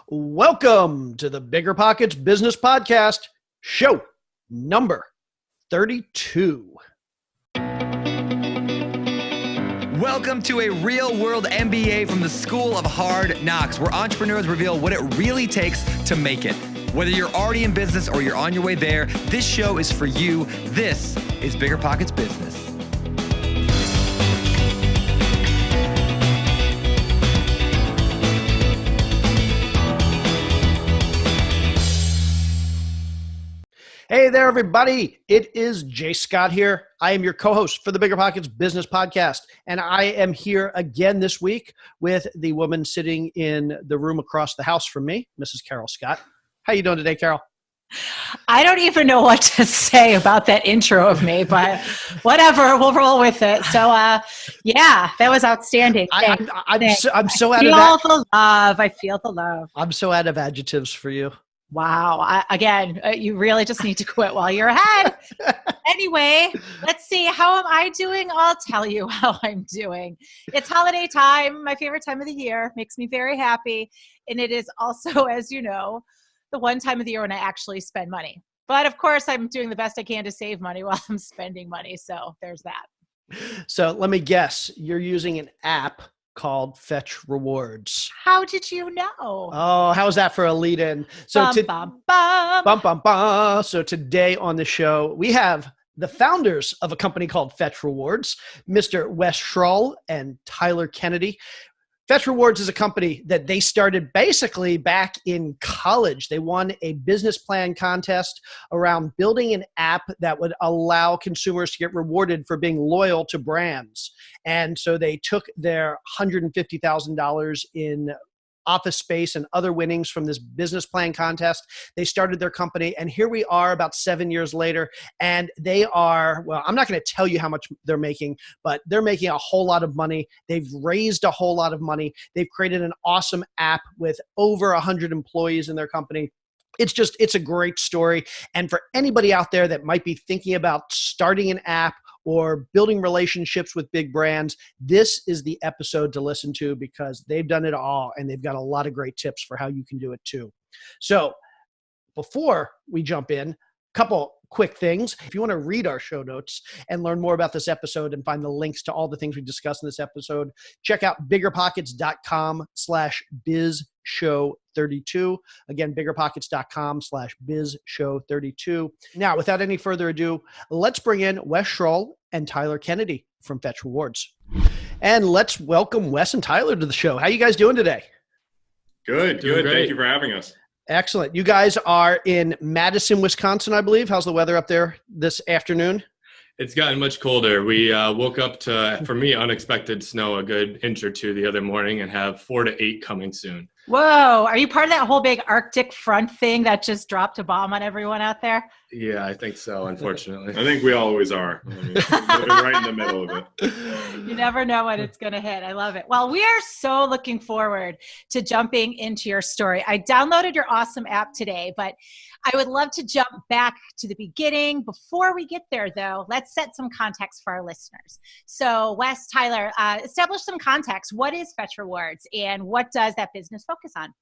Welcome to the BiggerPockets Business Podcast, show number 32. Welcome to a real-world MBA from the School of Hard Knocks, where entrepreneurs reveal what it really takes to make it. Whether you're already in business or you're on your way there, this show is for you. This is BiggerPockets Business. Hey there, everybody. It is Jay Scott here. I am your co-host for the BiggerPockets Business Podcast, and I am here again this week with the woman sitting in the room across the house from me, Mrs. Carol Scott. How you doing today, Carol? I don't even know what to say about that intro of me, but whatever, we'll roll with it. So, yeah, that was outstanding. I'm so out of the love. I feel the love. I'm so out of adjectives for you. Wow. You really just need to quit while you're ahead. Anyway, let's see. How am I doing? I'll tell you how I'm doing. It's holiday time, my favorite time of the year. Makes me very happy. And it is also, as you know, the one time of the year when I actually spend money. But of course, I'm doing the best I can to save money while I'm spending money. So there's that. So let me guess. You're using an app called Fetch Rewards. How did you know? Oh, how's that for a lead-in? So So today on the show, we have the founders of a company called Fetch Rewards, Mr. Wes Tyler and Tyler Kennedy. Fetch Rewards is a company that they started basically back in college. They won a business plan contest around building an app that would allow consumers to get rewarded for being loyal to brands. And so they took their $150,000 in office space and other winnings from this business plan contest. They started their company, and here we are about 7 years later, and they are, well, I'm not going to tell you how much they're making, but they're making a whole lot of money. They've raised a whole lot of money. They've created an awesome app with over 100 employees in their company. It's a great story. And for anybody out there that might be thinking about starting an app or building relationships with big brands, this is the episode to listen to because they've done it all and they've got a lot of great tips for how you can do it too. So before we jump in, a couple quick things. If you want to read our show notes and learn more about this episode and find the links to all the things we discussed in this episode, check out biggerpockets.com/bizshow32. Again, biggerpockets.com/bizshow32. Now, without any further ado, let's bring in Wes Tyler and Tyler Kennedy from Fetch Rewards. And let's welcome Wes and Tyler to the show. How you guys doing today? Good. Thank you for having us. Excellent. You guys are in Madison, Wisconsin, I believe. How's the weather up there this afternoon? It's gotten much colder. We woke up to, for me, unexpected snow a good inch or two the other morning and have 4 to 8 coming soon. Whoa. Are you part of that whole big Arctic front thing that just dropped a bomb on everyone out there? Yeah, I think so, unfortunately. I think we always are. I mean, living right in the middle of it. You never know when it's going to hit. I love it. Well, we are so looking forward to jumping into your story. I downloaded your awesome app today, but I would love to jump back to the beginning. Before we get there, though, let's set some context for our listeners. So, Wes, Tyler, establish some context. What is Fetch Rewards, and what does that business focus on?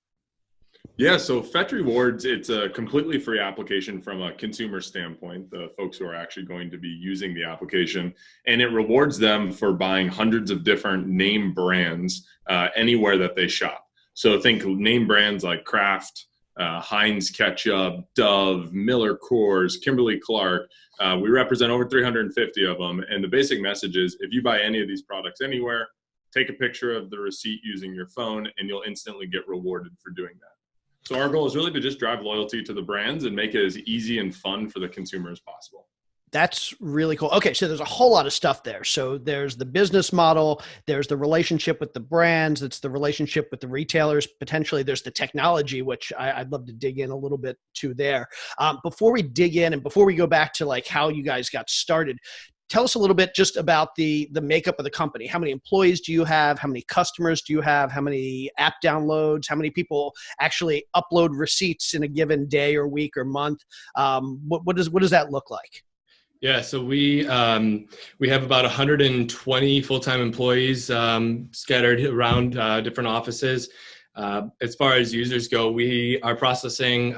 Yeah, so Fetch Rewards, it's a completely free application from a consumer standpoint, the folks who are actually going to be using the application, and it rewards them for buying hundreds of different name brands anywhere that they shop. So think name brands like Kraft, Heinz Ketchup, Dove, Miller Coors, Kimberly-Clark. We represent over 350 of them, and the basic message is if you buy any of these products anywhere, take a picture of the receipt using your phone, and you'll instantly get rewarded for doing that. So our goal is really to just drive loyalty to the brands and make it as easy and fun for the consumer as possible. That's really cool. Okay, so there's a whole lot of stuff there. So there's the business model, there's the relationship with the brands, it's the relationship with the retailers, potentially there's the technology, which I'd love to dig in a little bit to there. Before we dig in and before we go back to like how you guys got started, tell us a little bit just about the makeup of the company. How many employees do you have? How many customers do you have? How many app downloads? How many people actually upload receipts in a given day or week or month? What does that look like? Yeah, so we have about 120 full-time employees scattered around different offices. As far as users go, we are processing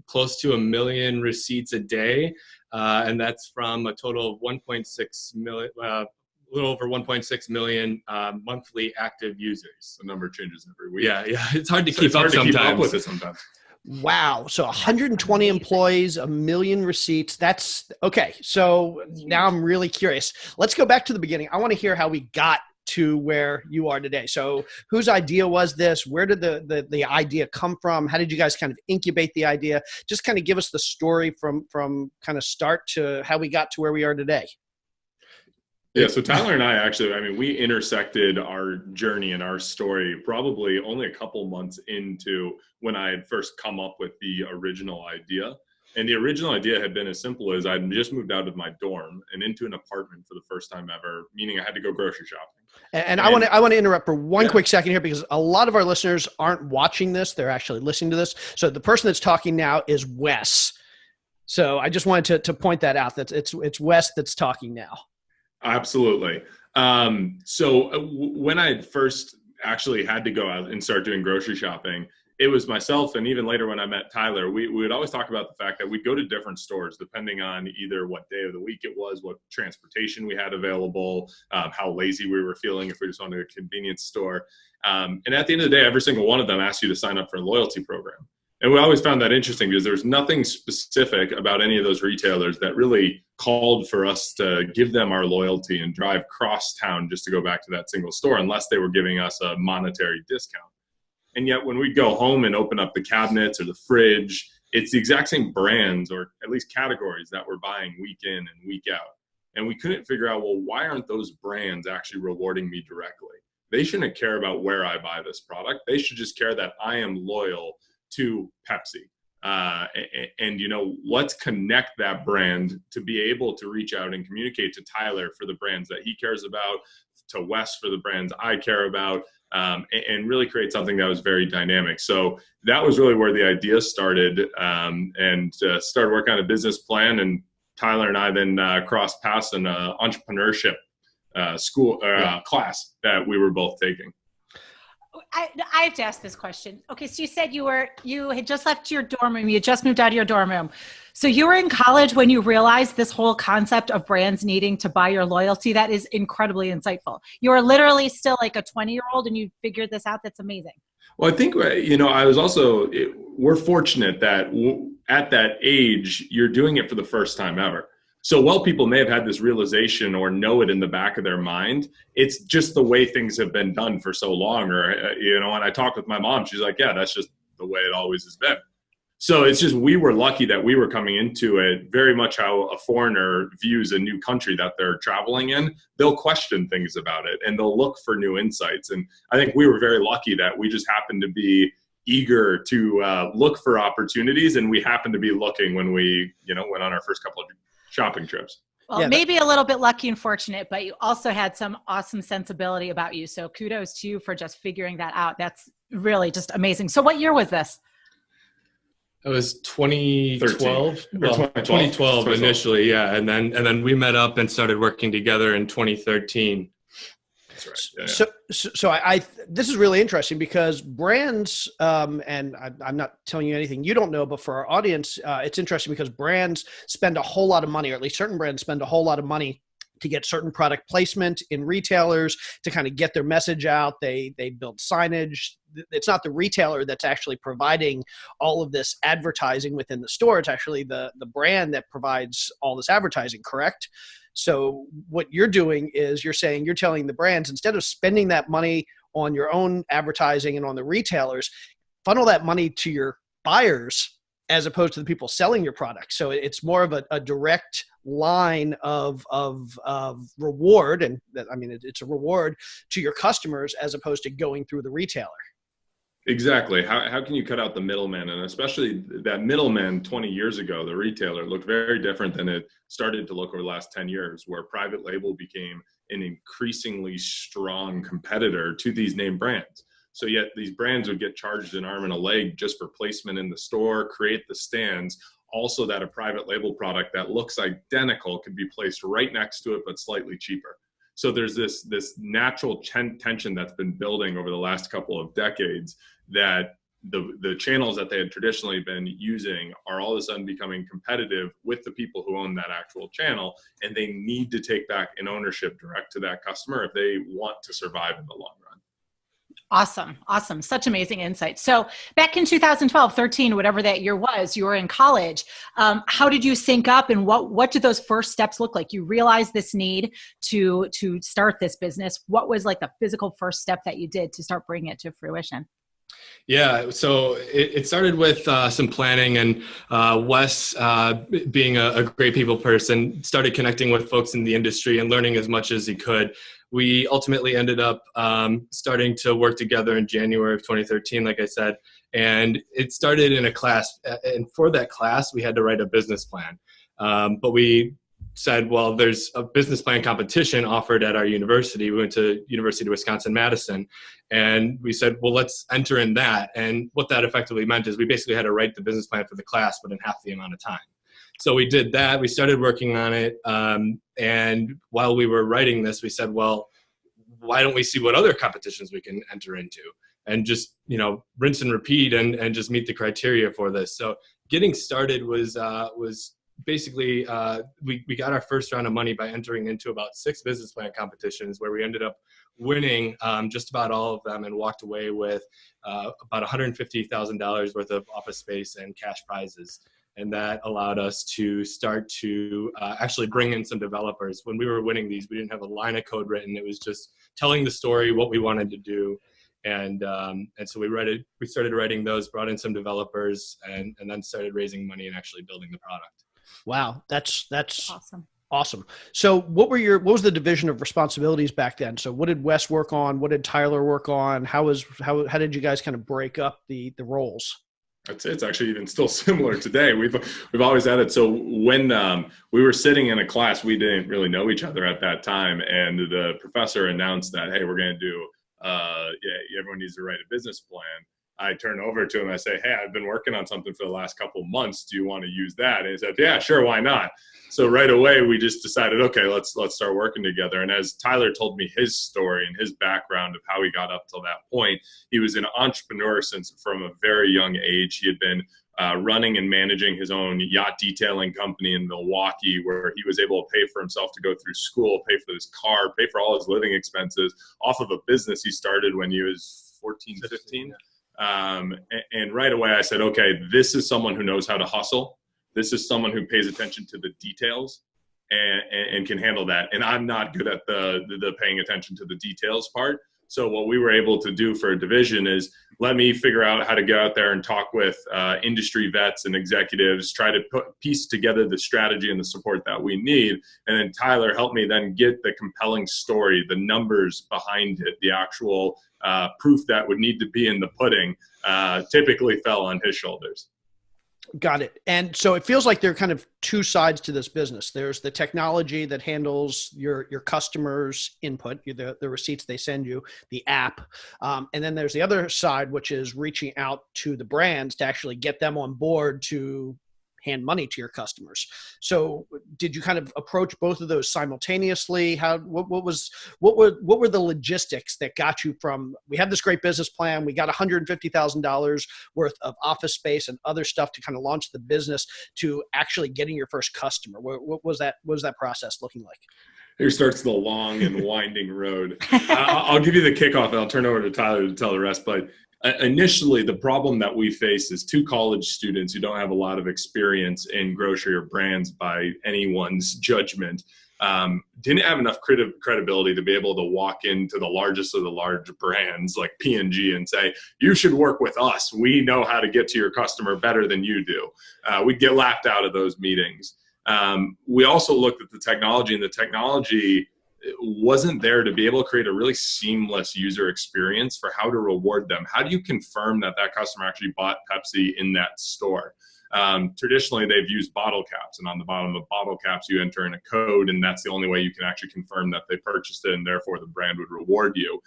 close to 1 million receipts a day, and that's from a total of 1.6 million, a little over 1.6 million monthly active users. The number changes every week. Yeah, it's hard to So keep it's up hard to sometimes. keep up with it sometimes. Wow. So 120 employees, 1 million receipts. That's okay. So now I'm really curious. Let's go back to the beginning. I want to hear how we got to where you are today. So whose idea was this? Where did the idea come from? How did you guys kind of incubate the idea? Just kind of give us the story from kind of start to how we got to where we are today. Yeah, so Tyler and I actually, we intersected our journey and our story probably only a couple months into when I had first come up with the original idea. And the original idea had been as simple as I'd just moved out of my dorm and into an apartment for the first time ever, meaning I had to go grocery shopping. And I want to interrupt for one quick second here, because a lot of our listeners aren't watching this. They're actually listening to this. So the person that's talking now is Wes. So I just wanted to point that out. That it's Wes that's talking now. Absolutely. So when I first actually had to go out and start doing grocery shopping, it was myself, and even later when I met Tyler, we would always talk about the fact that we'd go to different stores depending on either what day of the week it was, what transportation we had available, how lazy we were feeling if we just wanted a convenience store. And at the end of the day, every single one of them asked you to sign up for a loyalty program. And we always found that interesting because there was nothing specific about any of those retailers that really called for us to give them our loyalty and drive cross town just to go back to that single store, unless they were giving us a monetary discount. And yet when we go home and open up the cabinets or the fridge, it's the exact same brands or at least categories that we're buying week in and week out. And we couldn't figure out, well, why aren't those brands actually rewarding me directly? They shouldn't care about where I buy this product. They should just care that I am loyal to Pepsi. And let's connect that brand to be able to reach out and communicate to Tyler for the brands that he cares about, to Wes for the brands I care about, and really create something that was very dynamic. So that was really where the idea started, and started working on a business plan. And Tyler and I then crossed paths in an entrepreneurship class that we were both taking. I have to ask this question. Okay, so you said you had just left your dorm room. You had just moved out of your dorm room. So you were in college when you realized this whole concept of brands needing to buy your loyalty. That is incredibly insightful. You are literally still like a 20-year-old and you figured this out. That's amazing. Well, I think, I was also, we're fortunate that at that age, you're doing it for the first time ever. So while people may have had this realization or know it in the back of their mind, it's just the way things have been done for so long. Or, when I talked with my mom, she's like, yeah, that's just the way it always has been. So it's just, we were lucky that we were coming into it very much how a foreigner views a new country that they're traveling in. They'll question things about it and they'll look for new insights. And I think we were very lucky that we just happened to be eager to look for opportunities. And we happened to be looking when we, went on our first couple of shopping trips. Well, maybe a little bit lucky and fortunate, but you also had some awesome sensibility about you. So kudos to you for just figuring that out. That's really just amazing. So what year was this? It was 2012. Well, 2012 initially, yeah. And then we met up and started working together in 2013. That's right. Yeah. So this is really interesting because brands, and I'm not telling you anything you don't know, but for our audience, it's interesting because brands spend a whole lot of money, or at least certain brands spend a whole lot of money to get certain product placement in retailers, to kind of get their message out. They build signage. It's not the retailer that's actually providing all of this advertising within the store. It's actually the brand that provides all this advertising, correct? So what you're doing is you're telling the brands, instead of spending that money on your own advertising and on the retailers, funnel that money to your buyers as opposed to the people selling your product. So it's more of a direct line of reward. And it's a reward to your customers as opposed to going through the retailer. Exactly. How can you cut out the middleman? And especially that middleman 20 years ago, the retailer looked very different than it started to look over the last 10 years, where private label became an increasingly strong competitor to these name brands. So yet these brands would get charged an arm and a leg just for placement in the store, create the stands. Also that a private label product that looks identical could be placed right next to it, but slightly cheaper. So there's this natural tension that's been building over the last couple of decades that the channels that they had traditionally been using are all of a sudden becoming competitive with the people who own that actual channel, and they need to take back an ownership direct to that customer if they want to survive in the long run. Awesome. Awesome. Such amazing insight. So back in 2012, 13, whatever that year was, you were in college. How did you sync up, and what did those first steps look like? You realized this need to start this business. What was like the physical first step that you did to start bringing it to fruition? Yeah, so it started with some planning, and Wes, being a great people person, started connecting with folks in the industry and learning as much as he could. We ultimately ended up starting to work together in January of 2013, like I said, and it started in a class. And for that class, we had to write a business plan. But we said, well, there's a business plan competition offered at our university. We went to University of Wisconsin-Madison, and we said, well, let's enter in that. And what that effectively meant is we basically had to write the business plan for the class, but in half the amount of time. So we did that. We started working on it. And while we were writing this, we said, well, why don't we see what other competitions we can enter into and just, rinse and repeat and just meet the criteria for this. So getting started was basically, we got our first round of money by entering into about 6 business plan competitions, where we ended up winning just about all of them and walked away with about $150,000 worth of office space and cash prizes. And that allowed us to start to actually bring in some developers. When we were winning these, we didn't have a line of code written. It was just telling the story, what we wanted to do. And so we started writing those, brought in some developers, and then started raising money and actually building the product. Wow. That's Awesome. Awesome. So what was the division of responsibilities back then? So what did Wes work on? What did Tyler work on? How did you guys kind of break up the roles? I'd say it's actually even still similar today. We've always had it. So when we were sitting in a class, we didn't really know each other at that time, and the professor announced that, hey, we're going to do everyone needs to write a business plan. I turn over to him and I say, hey, I've been working on something for the last couple of months. Do you want to use that? And he said, yeah, sure. Why not? So right away, we just decided, okay, let's start working together. And as Tyler told me his story and his background of how he got up till that point, he was an entrepreneur from a very young age. He had been running and managing his own yacht detailing company in Milwaukee, where he was able to pay for himself to go through school, pay for his car, pay for all his living expenses off of a business he started when he was 14, 15. Yeah. And right away I said, okay, this is someone who knows how to hustle. This is someone who pays attention to the details and can handle that. And I'm not good at the paying attention to the details part. So what we were able to do for a division is let me figure out how to get out there and talk with industry vets and executives, try to piece together the strategy and the support that we need. And then Tyler helped me then get the compelling story, the numbers behind it, the actual proof that would need to be in the pudding typically fell on his shoulders. Got it. And so it feels like there are kind of two sides to this business. There's the technology that handles your customers' input, the receipts they send you, the app. And then there's the other side, which is reaching out to the brands to actually get them on board to hand money to your customers. So did you kind of approach both of those simultaneously? What were the logistics that got you from, we have this great business plan, we got $150,000 worth of office space and other stuff to kind of launch the business, to actually getting your first customer? What was that process looking like? Here starts the long and winding road. I'll give you the kickoff and I'll turn over to Tyler to tell the rest. But initially, the problem that we face is 2 college students who don't have a lot of experience in grocery or brands by anyone's judgment, didn't have enough credibility to be able to walk into the largest of the large brands like P&G and say, you should work with us. We know how to get to your customer better than you do. We'd get laughed out of those meetings. We also looked at the technology, and the technology wasn't there to be able to create a really seamless user experience for how to reward them. How do you confirm that customer actually bought Pepsi in that store? Traditionally, they've used bottle caps, and on the bottom of the bottle caps, you enter in a code, and that's the only way you can actually confirm that they purchased it, and therefore the brand would reward you.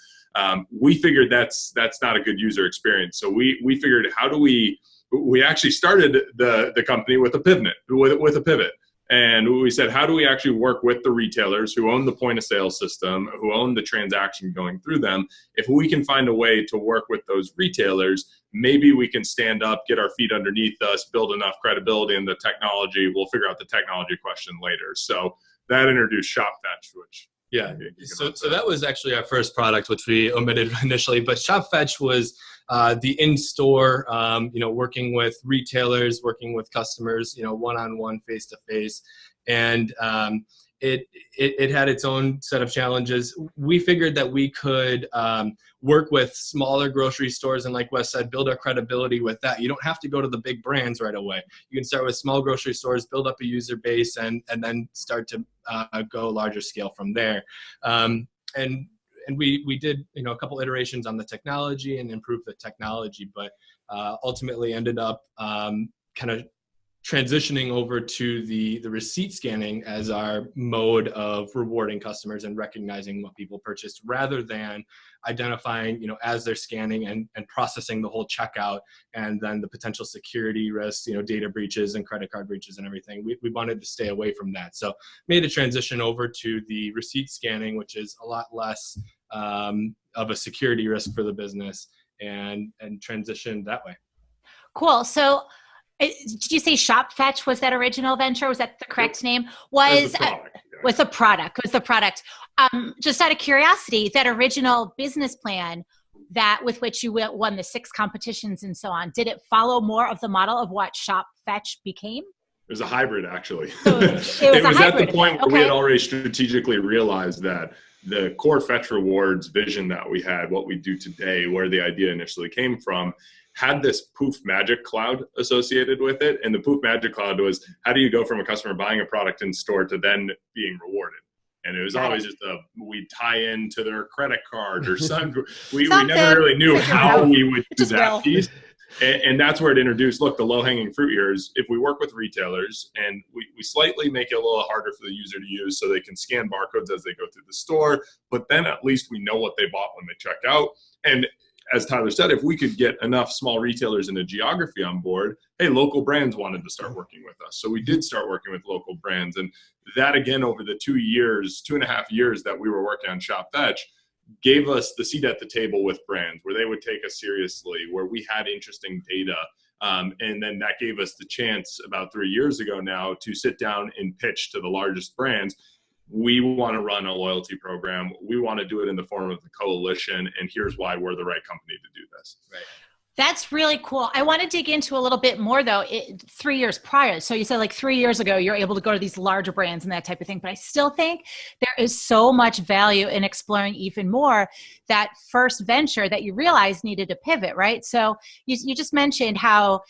We figured that's not a good user experience. So we figured, how do we actually started the company with a pivot. And we said, how do we actually work with the retailers who own the point of sale system, who own the transaction going through them? If we can find a way to work with those retailers, maybe we can stand up, get our feet underneath us, build enough credibility in the technology. We'll figure out the technology question later. So that introduced Shopfetch, which yeah. So that was actually our first product, which we omitted initially. But Shopfetch was the in-store, working with retailers, working with customers, one-on-one, face-to-face. And it had its own set of challenges. We figured that we could work with smaller grocery stores and, like Wes said, build our credibility with that. You don't have to go to the big brands right away. You can start with small grocery stores, build up a user base, and then start to go larger scale from there. And we did a couple iterations on the technology and improved the technology, but ultimately ended up kind of transitioning over to the receipt scanning as our mode of rewarding customers and recognizing what people purchased, rather than identifying, as they're scanning and processing the whole checkout, and then the potential security risks, data breaches and credit card breaches and everything. We wanted to stay away from that. So made a transition over to the receipt scanning, which is a lot less of a security risk for the business, and transitioned that way. Cool. So did you say Shopfetch was that original venture? Was that the correct name? Was the product. Just out of curiosity, that original business plan with which you won the 6 competitions and so on, did it follow more of the model of what Shopfetch became? It was a hybrid, actually. So it was at the point where we had already strategically realized that the core Fetch Rewards vision that we had, what we do today, where the idea initially came from, had this poof magic cloud associated with it. And the poof magic cloud was, how do you go from a customer buying a product in store to then being rewarded? And it was always just we tie into their credit card or something. We never really knew how we would do that piece. And that's where it introduced, look, the low-hanging fruit here is if we work with retailers and we slightly make it a little harder for the user to use so they can scan barcodes as they go through the store, but then at least we know what they bought when they check out. And as Tyler said, if we could get enough small retailers in a geography on board, hey, local brands wanted to start working with us. So we did start working with local brands. And that, again, over the 2.5 years that we were working on Shopfetch, gave us the seat at the table with brands where they would take us seriously, where we had interesting data. And then that gave us the chance about 3 years ago now to sit down and pitch to the largest brands. We want to run a loyalty program. We want to do it in the form of the coalition. And here's why we're the right company to do this. Right. That's really cool. I want to dig into a little bit more though, 3 years prior. So you said like 3 years ago, you're able to go to these larger brands and that type of thing. But I still think there is so much value in exploring even more that first venture that you realized needed to pivot, right? So you just mentioned how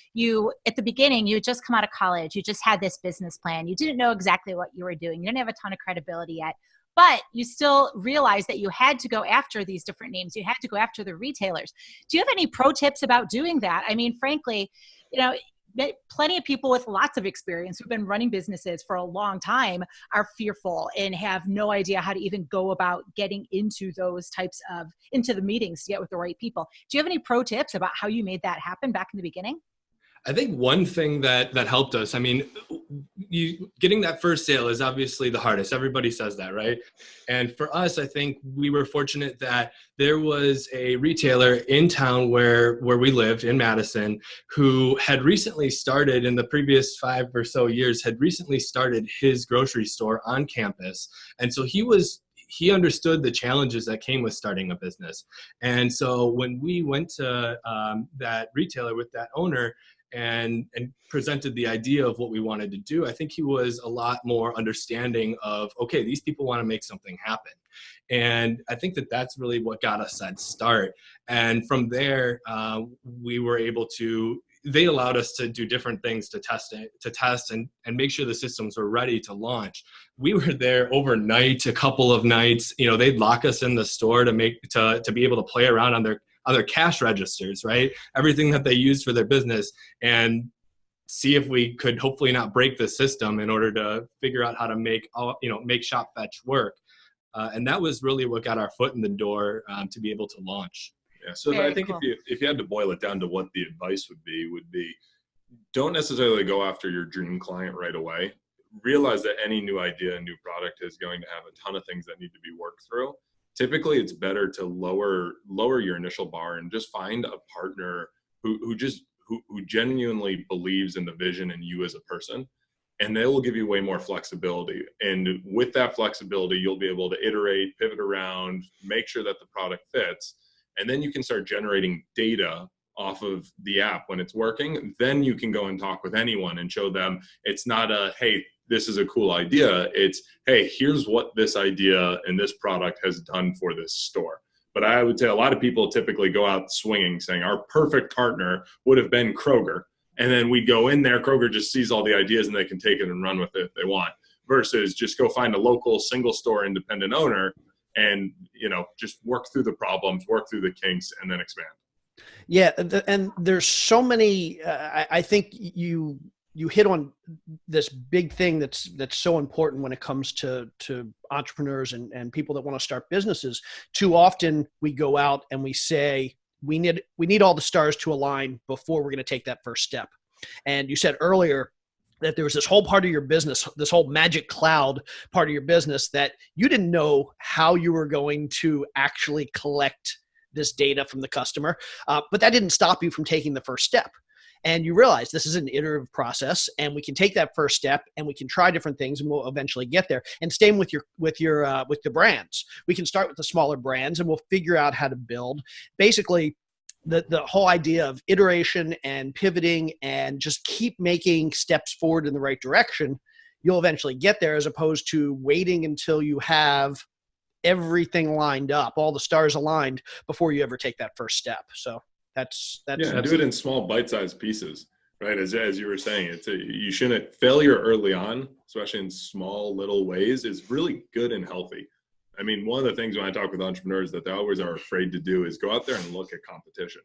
at the beginning, you had just come out of college. You just had this business plan. You didn't know exactly what you were doing. You didn't have a ton of credibility yet. But you still realized that you had to go after these different names. You had to go after the retailers. Do you have any pro tips about doing that? I mean, frankly, plenty of people with lots of experience who've been running businesses for a long time are fearful and have no idea how to even go about getting into into the meetings to get with the right people. Do you have any pro tips about how you made that happen back in the beginning? I think one thing that helped us, I mean, getting that first sale is obviously the hardest. Everybody says that, right? And for us, I think we were fortunate that there was a retailer in town where we lived in Madison who had recently started, in the previous 5 or so years, had recently started his grocery store on campus. And so he understood the challenges that came with starting a business. And so when we went to that retailer with that owner, and presented the idea of what we wanted to do, I think he was a lot more understanding of, okay, these people want to make something happen. And I think that's really what got us that start. And from there, we were able to, they allowed us to do different things to test and make sure the systems were ready to launch. We were there overnight, a couple of nights. They'd lock us in the store to be able to play around on their cash registers, right? Everything that they use for their business, and see if we could hopefully not break the system in order to figure out how to make Shopfetch work. And that was really what got our foot in the door to be able to launch. Yeah. So I think if you had to boil it down to what the advice would be, don't necessarily go after your dream client right away. realize that any new idea, new product is going to have a ton of things that need to be worked through. Typically, it's better to lower your initial bar and just find a partner who genuinely believes in the vision and you as a person, and they will give you way more flexibility. And with that flexibility, you'll be able to iterate, pivot around, make sure that the product fits, and then you can start generating data off of the app when it's working. Then you can go and talk with anyone and show them it's not a, hey, this is a cool idea. It's, hey, here's what this idea and this product has done for this store. But I would say a lot of people typically go out swinging, saying our perfect partner would have been Kroger. And then we go in there, Kroger just sees all the ideas and they can take it and run with it if they want, versus just go find a local single store independent owner and, just work through the problems, work through the kinks, and then expand. Yeah. And there's so many, I think you hit on this big thing that's so important when it comes to entrepreneurs and people that want to start businesses. Too often we go out and we say, we need all the stars to align before we're going to take that first step. And you said earlier that there was this whole part of your business, this whole magic cloud part of your business that you didn't know how you were going to actually collect this data from the customer. But that didn't stop you from taking the first step. And you realize this is an iterative process, and we can take that first step and we can try different things and we'll eventually get there. And same with the brands. We can start with the smaller brands and we'll figure out how to build. Basically, the whole idea of iteration and pivoting and just keep making steps forward in the right direction, you'll eventually get there, as opposed to waiting until you have everything lined up, all the stars aligned, before you ever take that first step. So that's do it in small bite-sized pieces, right? As you were saying, you shouldn't failure early on, especially in small little ways, is really good and healthy. I mean, one of the things when I talk with entrepreneurs that they always are afraid to do is go out there and look at competition.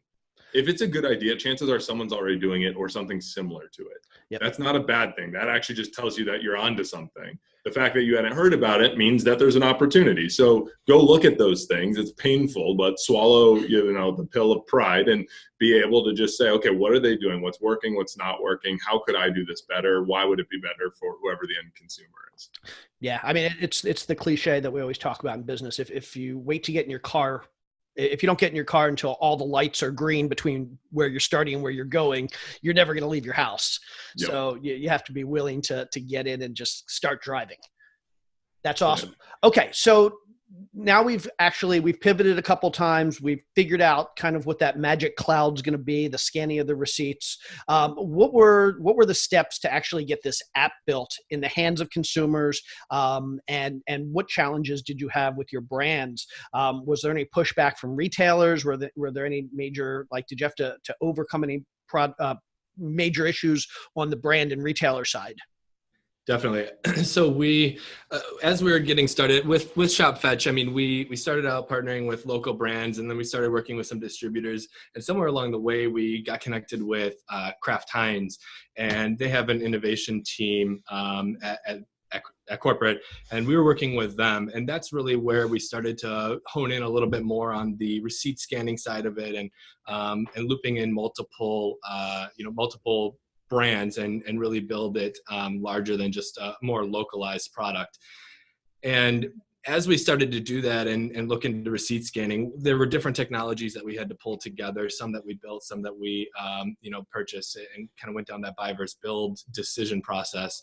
If it's a good idea, chances are someone's already doing it or something similar to it. Yep. That's not a bad thing. That actually just tells you that you're onto something. The fact that you hadn't heard about it means that there's an opportunity. So go look at those things. It's painful, but swallow, the pill of pride and be able to just say, okay, what are they doing? What's working? What's not working? How could I do this better? Why would it be better for whoever the end consumer is? Yeah. I mean, it's the cliche that we always talk about in business. If you wait to get in your car, if you don't get in your car until all the lights are green between where you're starting and where you're going, you're never going to leave your house. Yep. So you have to be willing to get in and just start driving. That's awesome. Okay. So now we've pivoted a couple times. We've figured out kind of what that magic cloud's going to be, the scanning of the receipts. What were the steps to actually get this app built in the hands of consumers? And what challenges did you have with your brands? Was there any pushback from retailers? Were there any major, did you have to overcome any major issues on the brand and retailer side? Definitely. So we, as we were getting started with Shopfetch, I mean, we started out partnering with local brands, and then we started working with some distributors. And somewhere along the way, we got connected with Kraft Heinz, and they have an innovation team at corporate, and we were working with them. And that's really where we started to hone in a little bit more on the receipt scanning side of it, and looping in multiple brands and really build it larger than just a more localized product. And as we started to do that and look into receipt scanning, there were different technologies that we had to pull together, some that we built, some that we purchased, and kind of went down that buy versus build decision process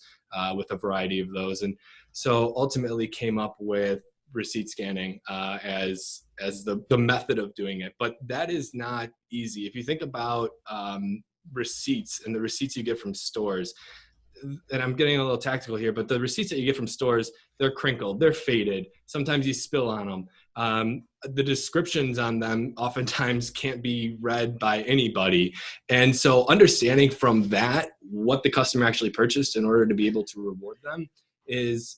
with a variety of those. And so ultimately came up with receipt scanning as the method of doing it. But that is not easy. If you think about receipts and the receipts you get from stores, and I'm getting a little tactical here, but the receipts that you get from stores, they're crinkled, they're faded. Sometimes you spill on them. The descriptions on them oftentimes can't be read by anybody. And so understanding from that what the customer actually purchased in order to be able to reward them is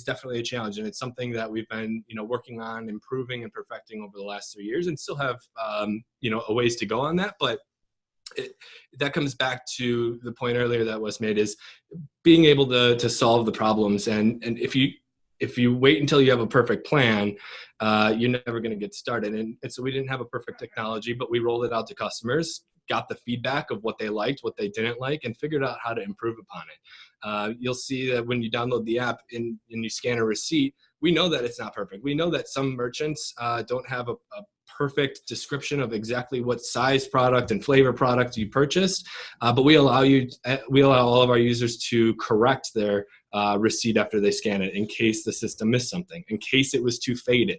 definitely a challenge. And it's something that we've been, working on improving and perfecting over the last 3 years, and still have, a ways to go on that. But that comes back to the point earlier that was made, is being able to solve the problems. And if you wait until you have a perfect plan, you're never going to get started. And so we didn't have a perfect technology, but we rolled it out to customers, got the feedback of what they liked, what they didn't like, and figured out how to improve upon it. You'll see that when you download the app and you scan a receipt, we know that it's not perfect. We know that some merchants don't have a perfect description of exactly what size product and flavor product you purchased, but we allow all of our users to correct their receipt after they scan it in case the system missed something, in case it was too faded,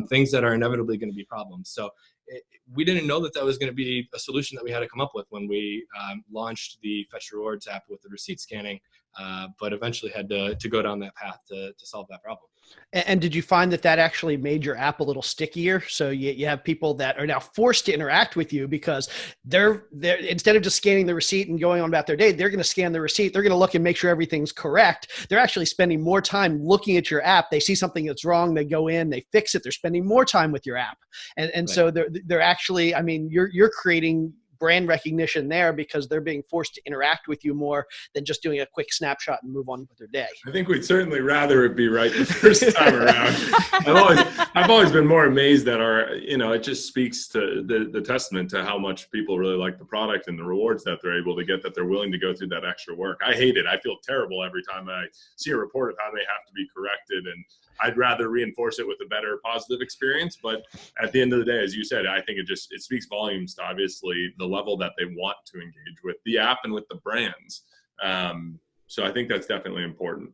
things that are inevitably going to be problems. So we didn't know that was going to be a solution that we had to come up with when we launched the Fetch Rewards app with the receipt scanning, but eventually had to go down that path to solve that problem. And did you find that actually made your app a little stickier? So you have people that are now forced to interact with you because they're instead of just scanning the receipt and going on about their day, they're going to scan the receipt. They're going to look and make sure everything's correct. They're actually spending more time looking at your app. They see something that's wrong. They go in, they fix it. They're spending more time with your app. And right. So they're actually, I mean, you're creating brand recognition there because they're being forced to interact with you more than just doing a quick snapshot and move on with their day. I think we'd certainly rather it be right the first time around. I've always been more amazed that it just speaks to the testament to how much people really like the product and the rewards that they're able to get, that they're willing to go through that extra work. I hate it. I feel terrible every time I see a report of how they have to be corrected, and I'd rather reinforce it with a better positive experience. But at the end of the day, as you said, I think it speaks volumes to obviously the level that they want to engage with the app and with the brands. So I think that's definitely important.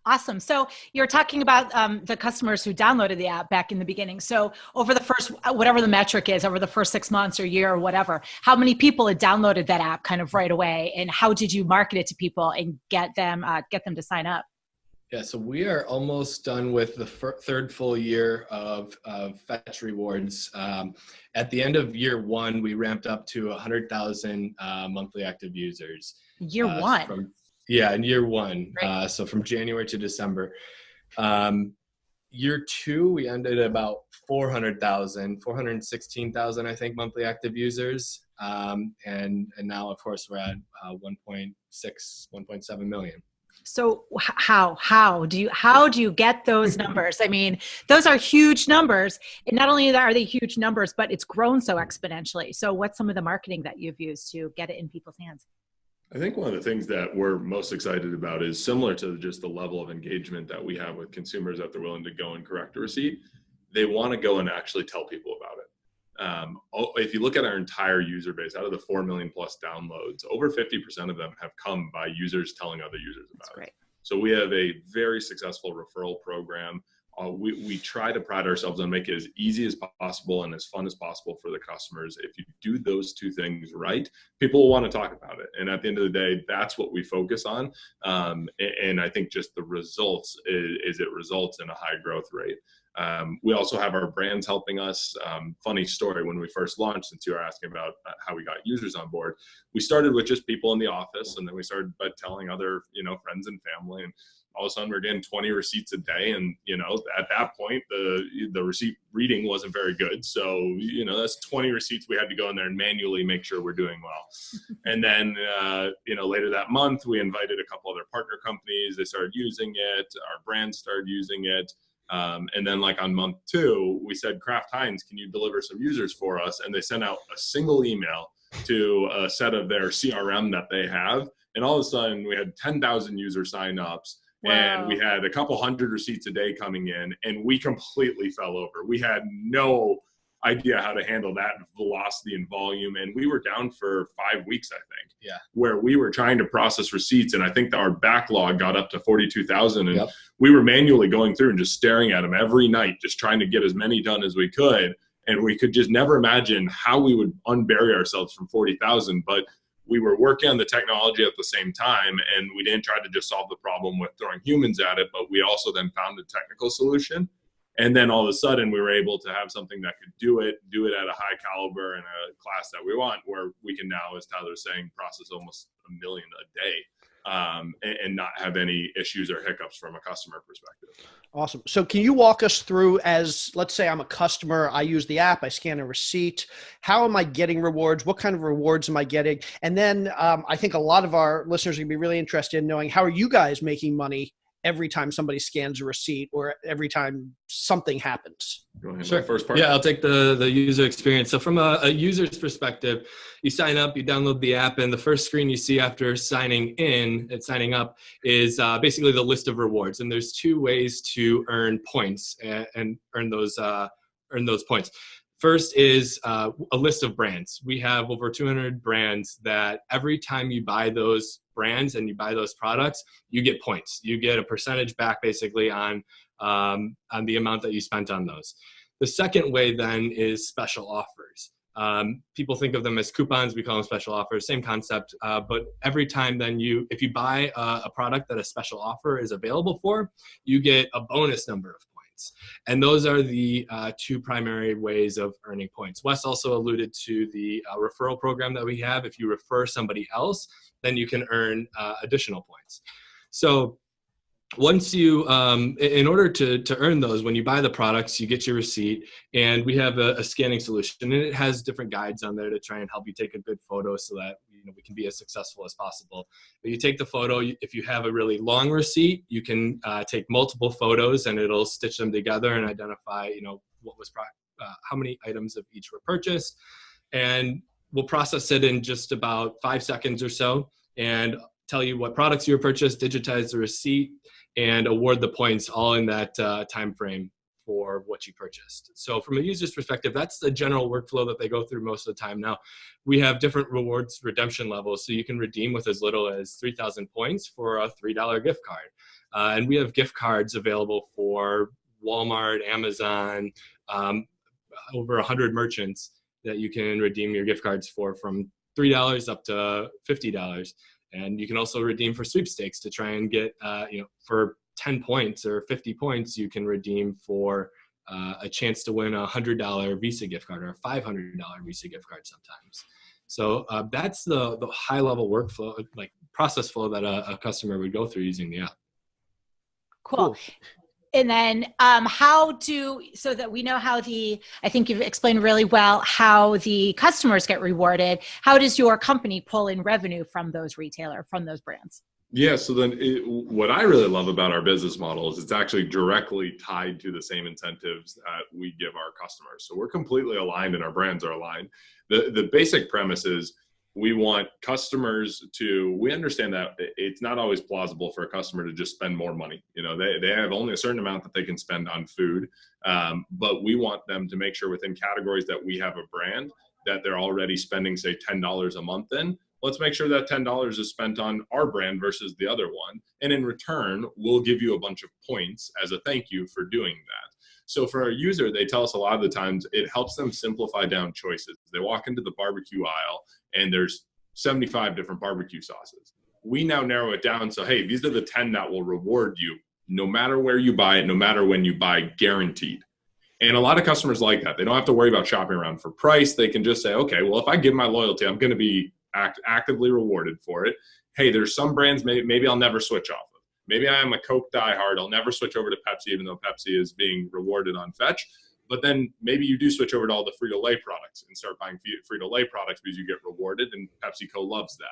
Awesome. So you're talking about the customers who downloaded the app back in the beginning. So over the first, whatever the metric is, over the first 6 months or year or whatever, how many people had downloaded that app kind of right away? And how did you market it to people and get them to sign up? Yeah, so we are almost done with the third full year of Fetch Rewards. At the end of year one, we ramped up to 100,000 monthly active users. Year one? In year one. Right. So from January to December. Year two, we ended at about 416,000, I think, monthly active users. And now, of course, we're at 1.6, 1.7 million. So how do you get those numbers? I mean, those are huge numbers. And not only are they huge numbers, but it's grown so exponentially. So what's some of the marketing that you've used to get it in people's hands? I think one of the things that we're most excited about is similar to just the level of engagement that we have with consumers, that they're willing to go and correct a receipt. They want to go and actually tell people about it. If you look at our entire user base, out of the 4 million plus downloads, over 50% of them have come by users telling other users about it. So we have a very successful referral program. We try to pride ourselves on making it as easy as possible and as fun as possible for the customers. If you do those two things right, people will want to talk about it. And at the end of the day, that's what we focus on. And I think just the results is it results in a high growth rate. We also have our brands helping us. Funny story, when we first launched, since you were asking about how we got users on board, we started with just people in the office, and then we started by telling other, friends and family, and all of a sudden we're getting 20 receipts a day. And, at that point, the receipt reading wasn't very good. So, that's 20 receipts we had to go in there and manually make sure we're doing well. And then, later that month, we invited a couple other partner companies. They started using it. Our brands started using it. And then on month 2, we said, Kraft Heinz, can you deliver some users for us? And they sent out a single email to a set of their CRM that they have. And all of a sudden we had 10,000 user signups. Wow. And we had a couple hundred receipts a day coming in, and we completely fell over. We had no idea how to handle that velocity and volume. And we were down for 5 weeks, I think, where we were trying to process receipts. And I think that our backlog got up to 42,000. And we were manually going through and just staring at them every night, just trying to get as many done as we could. And we could just never imagine how we would unbury ourselves from 40,000. But we were working on the technology at the same time, and we didn't try to just solve the problem with throwing humans at it, but we also then found a technical solution. And then all of a sudden we were able to have something that could do it at a high caliber and a class that we want, where we can now, as Tyler's saying, process almost 1 million a day. And not have any issues or hiccups from a customer perspective. Awesome. So can you walk us through, as let's say I'm a customer, I use the app, I scan a receipt. How am I getting rewards? What kind of rewards am I getting? And then I think a lot of our listeners are going to be really interested in knowing, how are you guys making money every time somebody scans a receipt or every time something happens? Go ahead. Sure. First part. Yeah, I'll take the user experience. So from a user's perspective, you sign up, you download the app, and the first screen you see after signing up is basically the list of rewards. And there's two ways to earn points and earn those points. First is a list of brands. We have over 200 brands that every time you buy those brands and you buy those products, you get points. You get a percentage back basically on the amount that you spent on those. The second way then is special offers. People think of them as coupons. We call them special offers, same concept. But every time then if you buy a product that a special offer is available for, you get a bonus number of points. And those are the two primary ways of earning points. Wes also alluded to the referral program that we have. If you refer somebody else, then you can earn additional points. So once you, in order to earn those, when you buy the products, you get your receipt, and we have a scanning solution, and it has different guides on there to try and help you take a good photo so that we can be as successful as possible. But you take the photo. If you have a really long receipt, you can take multiple photos, and it'll stitch them together and identify, what was how many items of each were purchased, and we'll process it in just about 5 seconds or so, and tell you what products you purchased, digitize the receipt, and award the points all in that time frame for what you purchased. So from a user's perspective, that's the general workflow that they go through most of the time. Now, we have different rewards redemption levels, so you can redeem with as little as 3,000 points for a $3 gift card. And we have gift cards available for Walmart, Amazon, over 100 merchants that you can redeem your gift cards for, from $3 up to $50. And you can also redeem for sweepstakes to try and get, for 10 points or 50 points, you can redeem for a chance to win a $100 Visa gift card or a $500 Visa gift card sometimes. So that's the high level workflow, like process flow that a customer would go through using the app. Cool. And then so that we know I think you've explained really well how the customers get rewarded. How does your company pull in revenue from those from those brands? Yeah, so then what I really love about our business model is it's actually directly tied to the same incentives that we give our customers. So we're completely aligned and our brands are aligned. The basic premise is we want customers we understand that it's not always plausible for a customer to just spend more money. They have only a certain amount that they can spend on food, but we want them to make sure within categories that we have a brand that they're already spending, say, $10 a month in. Let's make sure that $10 is spent on our brand versus the other one. And in return, we'll give you a bunch of points as a thank you for doing that. So for our user, they tell us a lot of the times it helps them simplify down choices. They walk into the barbecue aisle and there's 75 different barbecue sauces. We now narrow it down. So, hey, these are the 10 that will reward you no matter where you buy it, no matter when you buy, guaranteed. And a lot of customers like that. They don't have to worry about shopping around for price. They can just say, okay, well, if I give my loyalty, I'm going to be actively rewarded for it. Hey, there's some brands maybe I'll never switch off of. Maybe I am a Coke diehard. I'll never switch over to Pepsi, even though Pepsi is being rewarded on Fetch. But then maybe you do switch over to all the Frito-Lay products and start buying Frito-Lay products because you get rewarded, and PepsiCo loves that.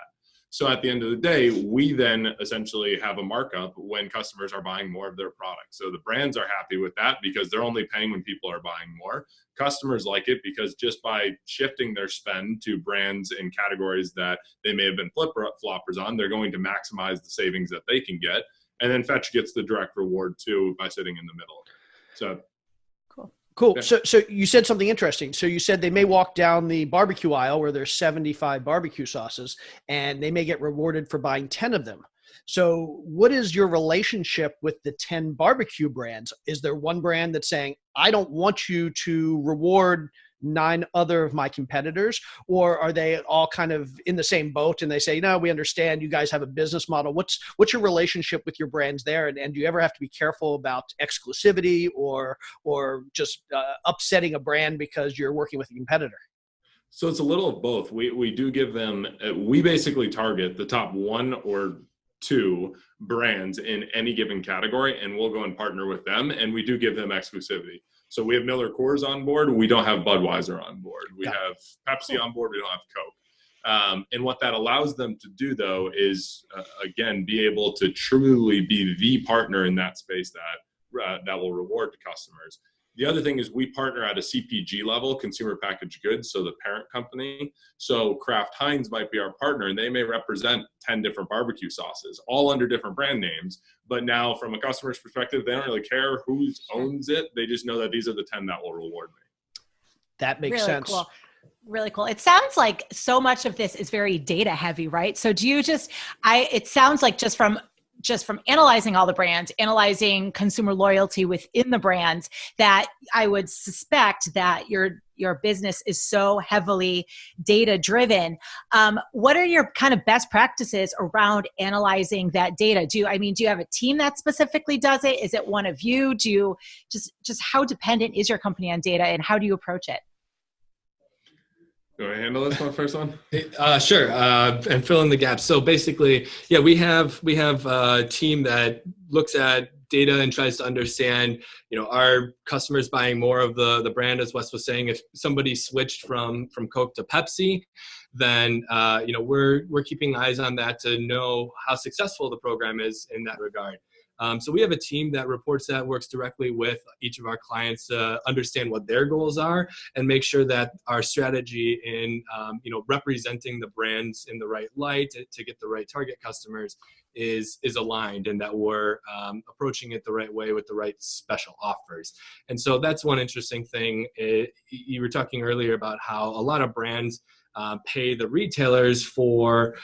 So at the end of the day, we then essentially have a markup when customers are buying more of their products. So the brands are happy with that because they're only paying when people are buying more. Customers like it because just by shifting their spend to brands in categories that they may have been flip-floppers on, they're going to maximize the savings that they can get. And then Fetch gets the direct reward too by sitting in the middle. So Cool. Yeah. So you said something interesting. So you said they may walk down the barbecue aisle where there's 75 barbecue sauces and they may get rewarded for buying 10 of them. So what is your relationship with the 10 barbecue brands? Is there one brand that's saying, I don't want you to reward 9 other of my competitors, or are they all kind of in the same boat and they say, no, we understand you guys have a business model? What's your relationship with your brands there? And do you ever have to be careful about exclusivity or just upsetting a brand because you're working with a competitor? So it's a little of both. We do give them, we basically target the top 1 or 2 brands in any given category, and we'll go and partner with them, and we do give them exclusivity. So we have Miller Coors on board. We don't have Budweiser on board. We have Pepsi on board. We don't have Coke. And what that allows them to do, though, is, again, be able to truly be the partner in that space that will reward the customers. The other thing is we partner at a CPG level, consumer packaged goods, so the parent company. So Kraft Heinz might be our partner, and they may represent 10 different barbecue sauces, all under different brand names. But now from a customer's perspective, they don't really care who owns it. They just know that these are the 10 that will reward me. That makes sense. Cool. Really cool. It sounds like so much of this is very data heavy, right? So do you it sounds like just from analyzing all the brands, analyzing consumer loyalty within the brands, that I would suspect that your business is so heavily data driven. What are your kind of best practices around analyzing that data? Do you have a team that specifically does it? Is it one of you? Do you just how dependent is your company on data, and how do you approach it? Do I handle this one first one? Sure. And fill in the gaps. So basically, yeah, we have a team that looks at data and tries to understand, are customers buying more of the brand, as Wes was saying. If somebody switched from Coke to Pepsi, then we're keeping eyes on that to know how successful the program is in that regard. So we have a team that reports that, works directly with each of our clients to understand what their goals are and make sure that our strategy in representing the brands in the right light to get the right target customers is aligned, and that we're approaching it the right way with the right special offers. And so that's one interesting thing. You were talking earlier about how a lot of brands pay the retailers for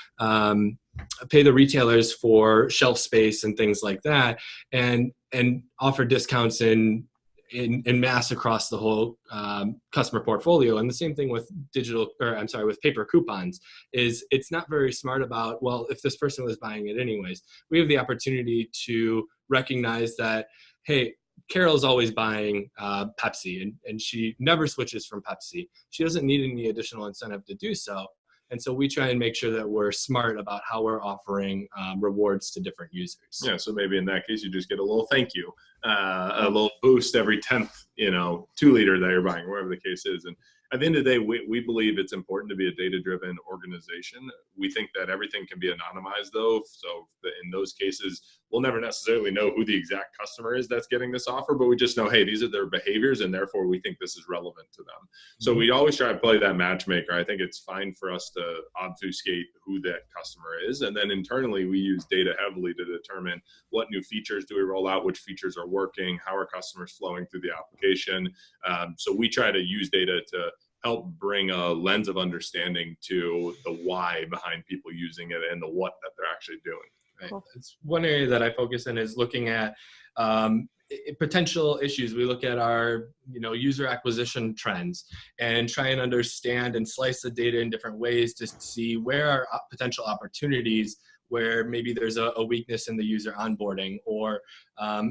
shelf space and things like that, and offer discounts in mass across the whole customer portfolio. And the same thing with with paper coupons. It's not very smart about, well, if this person was buying it anyways. We have the opportunity to recognize that, hey, Carol's always buying Pepsi, and she never switches from Pepsi. She doesn't need any additional incentive to do so. And so we try and make sure that we're smart about how we're offering rewards to different users. Yeah, so maybe in that case, you just get a little thank you, a little boost every 10th, 2-liter that you're buying, wherever the case is. And at the end of the day, we believe it's important to be a data-driven organization. We think that everything can be anonymized, though. So in those cases, we'll never necessarily know who the exact customer is that's getting this offer, but we just know, hey, these are their behaviors, and therefore we think this is relevant to them. So we always try to play that matchmaker. I think it's fine for us to obfuscate who that customer is. And then internally, we use data heavily to determine what new features do we roll out, which features are working, how are customers flowing through the application. So we try to use data to help bring a lens of understanding to the why behind people using it and the what that they're actually doing. Right. Cool. It's one area that I focus in is looking at potential issues. We look at our user acquisition trends and try and understand and slice the data in different ways to see where are potential opportunities where maybe there's a weakness in the user onboarding, or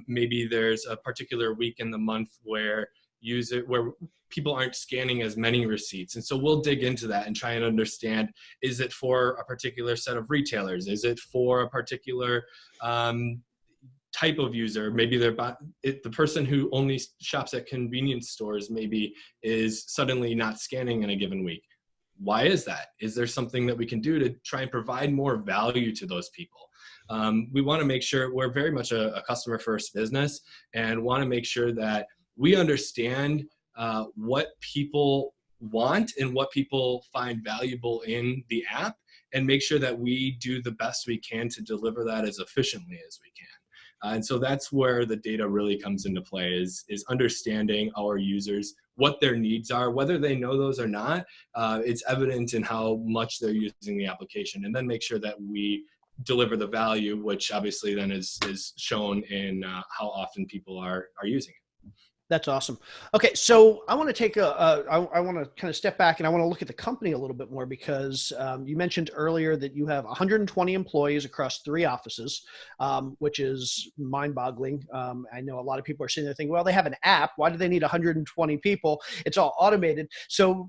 maybe there's a particular week in the month where people aren't scanning as many receipts. And so we'll dig into that and try and understand, is it for a particular set of retailers? Is it for a particular type of user? Maybe the person who only shops at convenience stores maybe is suddenly not scanning in a given week. Why is that? Is there something that we can do to try and provide more value to those people? We want to make sure we're very much a customer first business, and want to make sure that we understand what people want and what people find valuable in the app, and make sure that we do the best we can to deliver that as efficiently as we can. And so that's where the data really comes into play, is understanding our users, what their needs are, whether they know those or not. It's evident in how much they're using the application, and then make sure that we deliver the value, which obviously then is shown in how often people are using it. That's awesome. Okay, so I want to take I want to kind of step back, and I want to look at the company a little bit more, because you mentioned earlier that you have 120 employees across 3 offices, which is mind-boggling. I know a lot of people are sitting there thinking, well, they have an app. Why do they need 120 people? It's all automated. So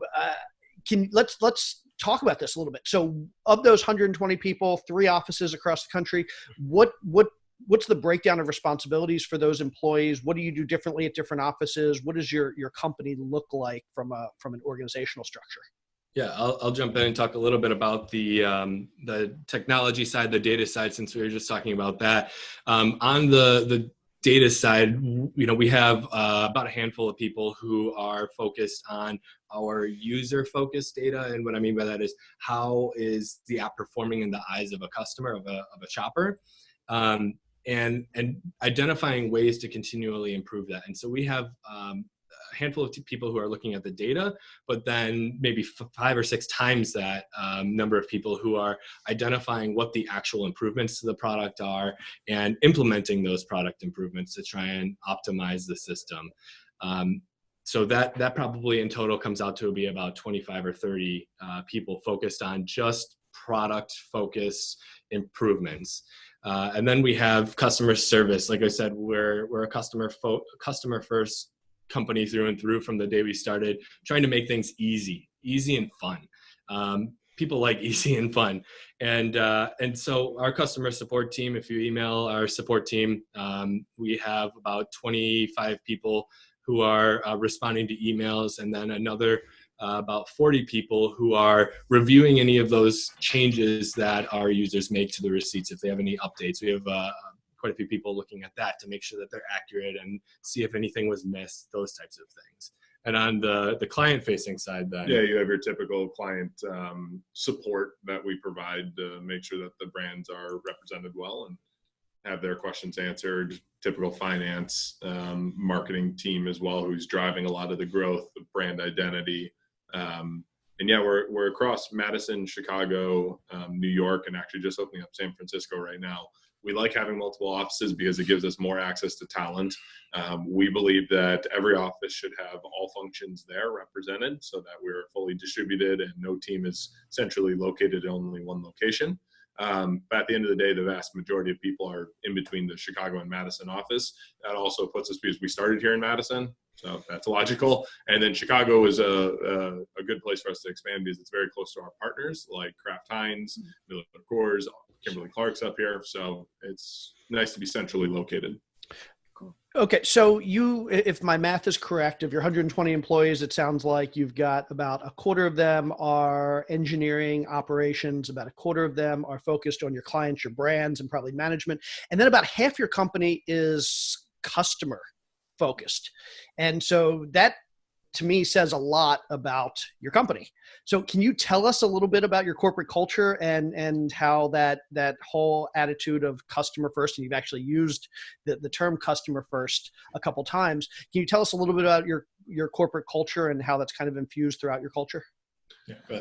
let's talk about this a little bit. So of those 120 people, 3 offices across the country, what's the breakdown of responsibilities for those employees? What do you do differently at different offices? What does your company look like from an organizational structure? Yeah, I'll jump in and talk a little bit about the technology side, the data side, since we were just talking about that. On the data side, we have about a handful of people who are focused on our user-focused data, and what I mean by that is how is the app performing in the eyes of a customer, of a shopper, and identifying ways to continually improve that. And so we have a handful of people who are looking at the data, but then maybe 5 or 6 times that number of people who are identifying what the actual improvements to the product are and implementing those product improvements to try and optimize the system. So that probably in total comes out to be about 25 or 30 people focused on just product focused improvements. And then we have customer service. Like I said, we're a customer first company through and through from the day we started, trying to make things easy and fun. People like easy and fun. And so our customer support team, if you email our support team, we have about 25 people who are responding to emails, and then another about 40 people who are reviewing any of those changes that our users make to the receipts if they have any updates. We have quite a few people looking at that to make sure that they're accurate and see if anything was missed, those types of things. And on the client-facing side, then you have your typical client support that we provide to make sure that the brands are represented well and have their questions answered. Typical finance, marketing team as well, who's driving a lot of the growth of brand identity. And yeah, we're across Madison, Chicago, New York, and actually just opening up San Francisco right now. We like having multiple offices because it gives us more access to talent. We believe that every office should have all functions there represented so that we're fully distributed and no team is centrally located in only one location. But at the end of the day, the vast majority of people are in between the Chicago and Madison office. That also puts us, because we started here in Madison, so that's logical. And then Chicago is a good place for us to expand because it's very close to our partners like Kraft Heinz, Miller Coors, Kimberly-Clark's up here. So it's nice to be centrally located. Okay, so if my math is correct, of your 120 employees, it sounds like you've got about a quarter of them are engineering operations, about a quarter of them are focused on your clients, your brands, and probably management, and then about half your company is customer focused. And so that, to me, says a lot about your company. So can you tell us a little bit about your corporate culture and how that whole attitude of customer first, and you've actually used the term customer first a couple times. Can you tell us a little bit about your corporate culture and how that's kind of infused throughout your culture?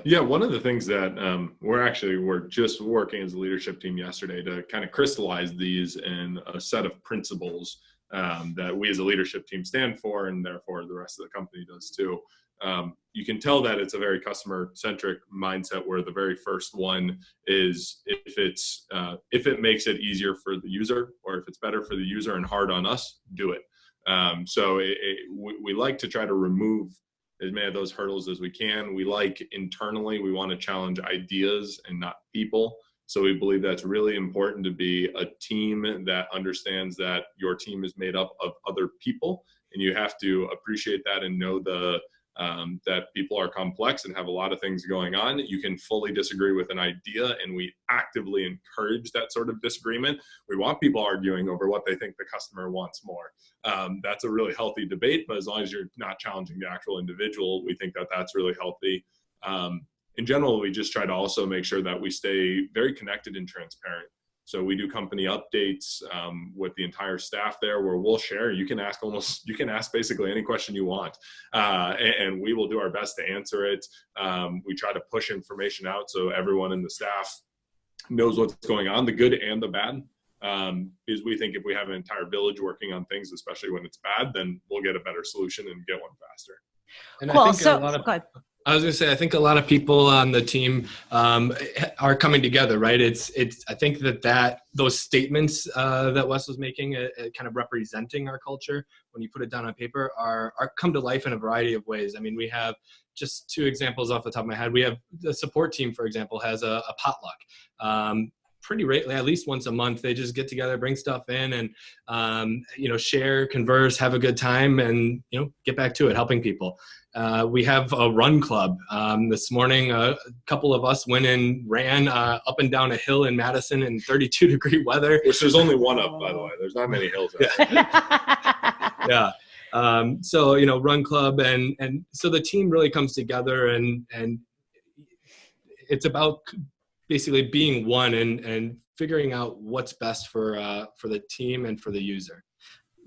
Yeah, one of the things that we're just working as a leadership team yesterday to kind of crystallize these in a set of principles that we as a leadership team stand for, and therefore the rest of the company does too. You can tell that it's a very customer-centric mindset, where the very first one is if it makes it easier for the user, or if it's better for the user and hard on us, do it. So we like to try to remove as many of those hurdles as we can. We like internally, we want to challenge ideas and not people. So we believe that's really important to be a team that understands that your team is made up of other people, and you have to appreciate that and know that people are complex and have a lot of things going on. You can fully disagree with an idea, and we actively encourage that sort of disagreement. We want people arguing over what they think the customer wants more. That's a really healthy debate, but as long as you're not challenging the actual individual, we think that that's really healthy. In general, we just try to also make sure that we stay very connected and transparent. So we do company updates with the entire staff there, where we'll share. You can ask basically any question you want, and we will do our best to answer it. We try to push information out so everyone in the staff knows what's going on, the good and the bad. Because we think if we have an entire village working on things, especially when it's bad, then we'll get a better solution and get one faster. And cool. I think I was going to say, I think a lot of people on the team are coming together, right? I think that those statements that Wes was making, kind of representing our culture, when you put it down on paper, are come to life in a variety of ways. I mean, we have just 2 examples off the top of my head. We have the support team, for example, has a potluck. pretty regularly, at least once a month. They just get together, bring stuff in, and share, converse, have a good time, and get back to it, helping people. We have a run club. This morning, a couple of us went and ran up and down a hill in Madison in 32-degree weather. Which there's only one of, by the way. There's not many hills out there. Yeah. Run club, and so the team really comes together, and it's about basically being one and figuring out what's best for the team and for the user.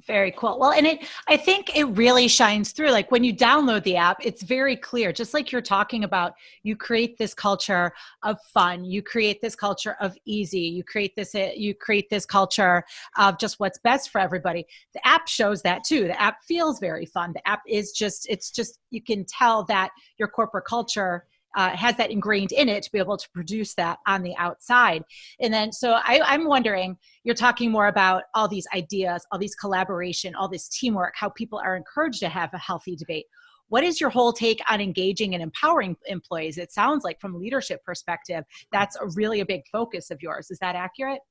Very cool. Well, and I think it really shines through. Like when you download the app, it's very clear, just like you're talking about, you create this culture of fun. You create this culture of easy. You create this culture of just what's best for everybody. The app shows that too. The app feels very fun. The app is it's just, you can tell that your corporate culture has that ingrained in it to be able to produce that on the outside. And then, so I'm wondering, you're talking more about all these ideas, all these collaboration, all this teamwork, how people are encouraged to have a healthy debate. What is your whole take on engaging and empowering employees? It sounds like from a leadership perspective, that's a big focus of yours. Is that accurate?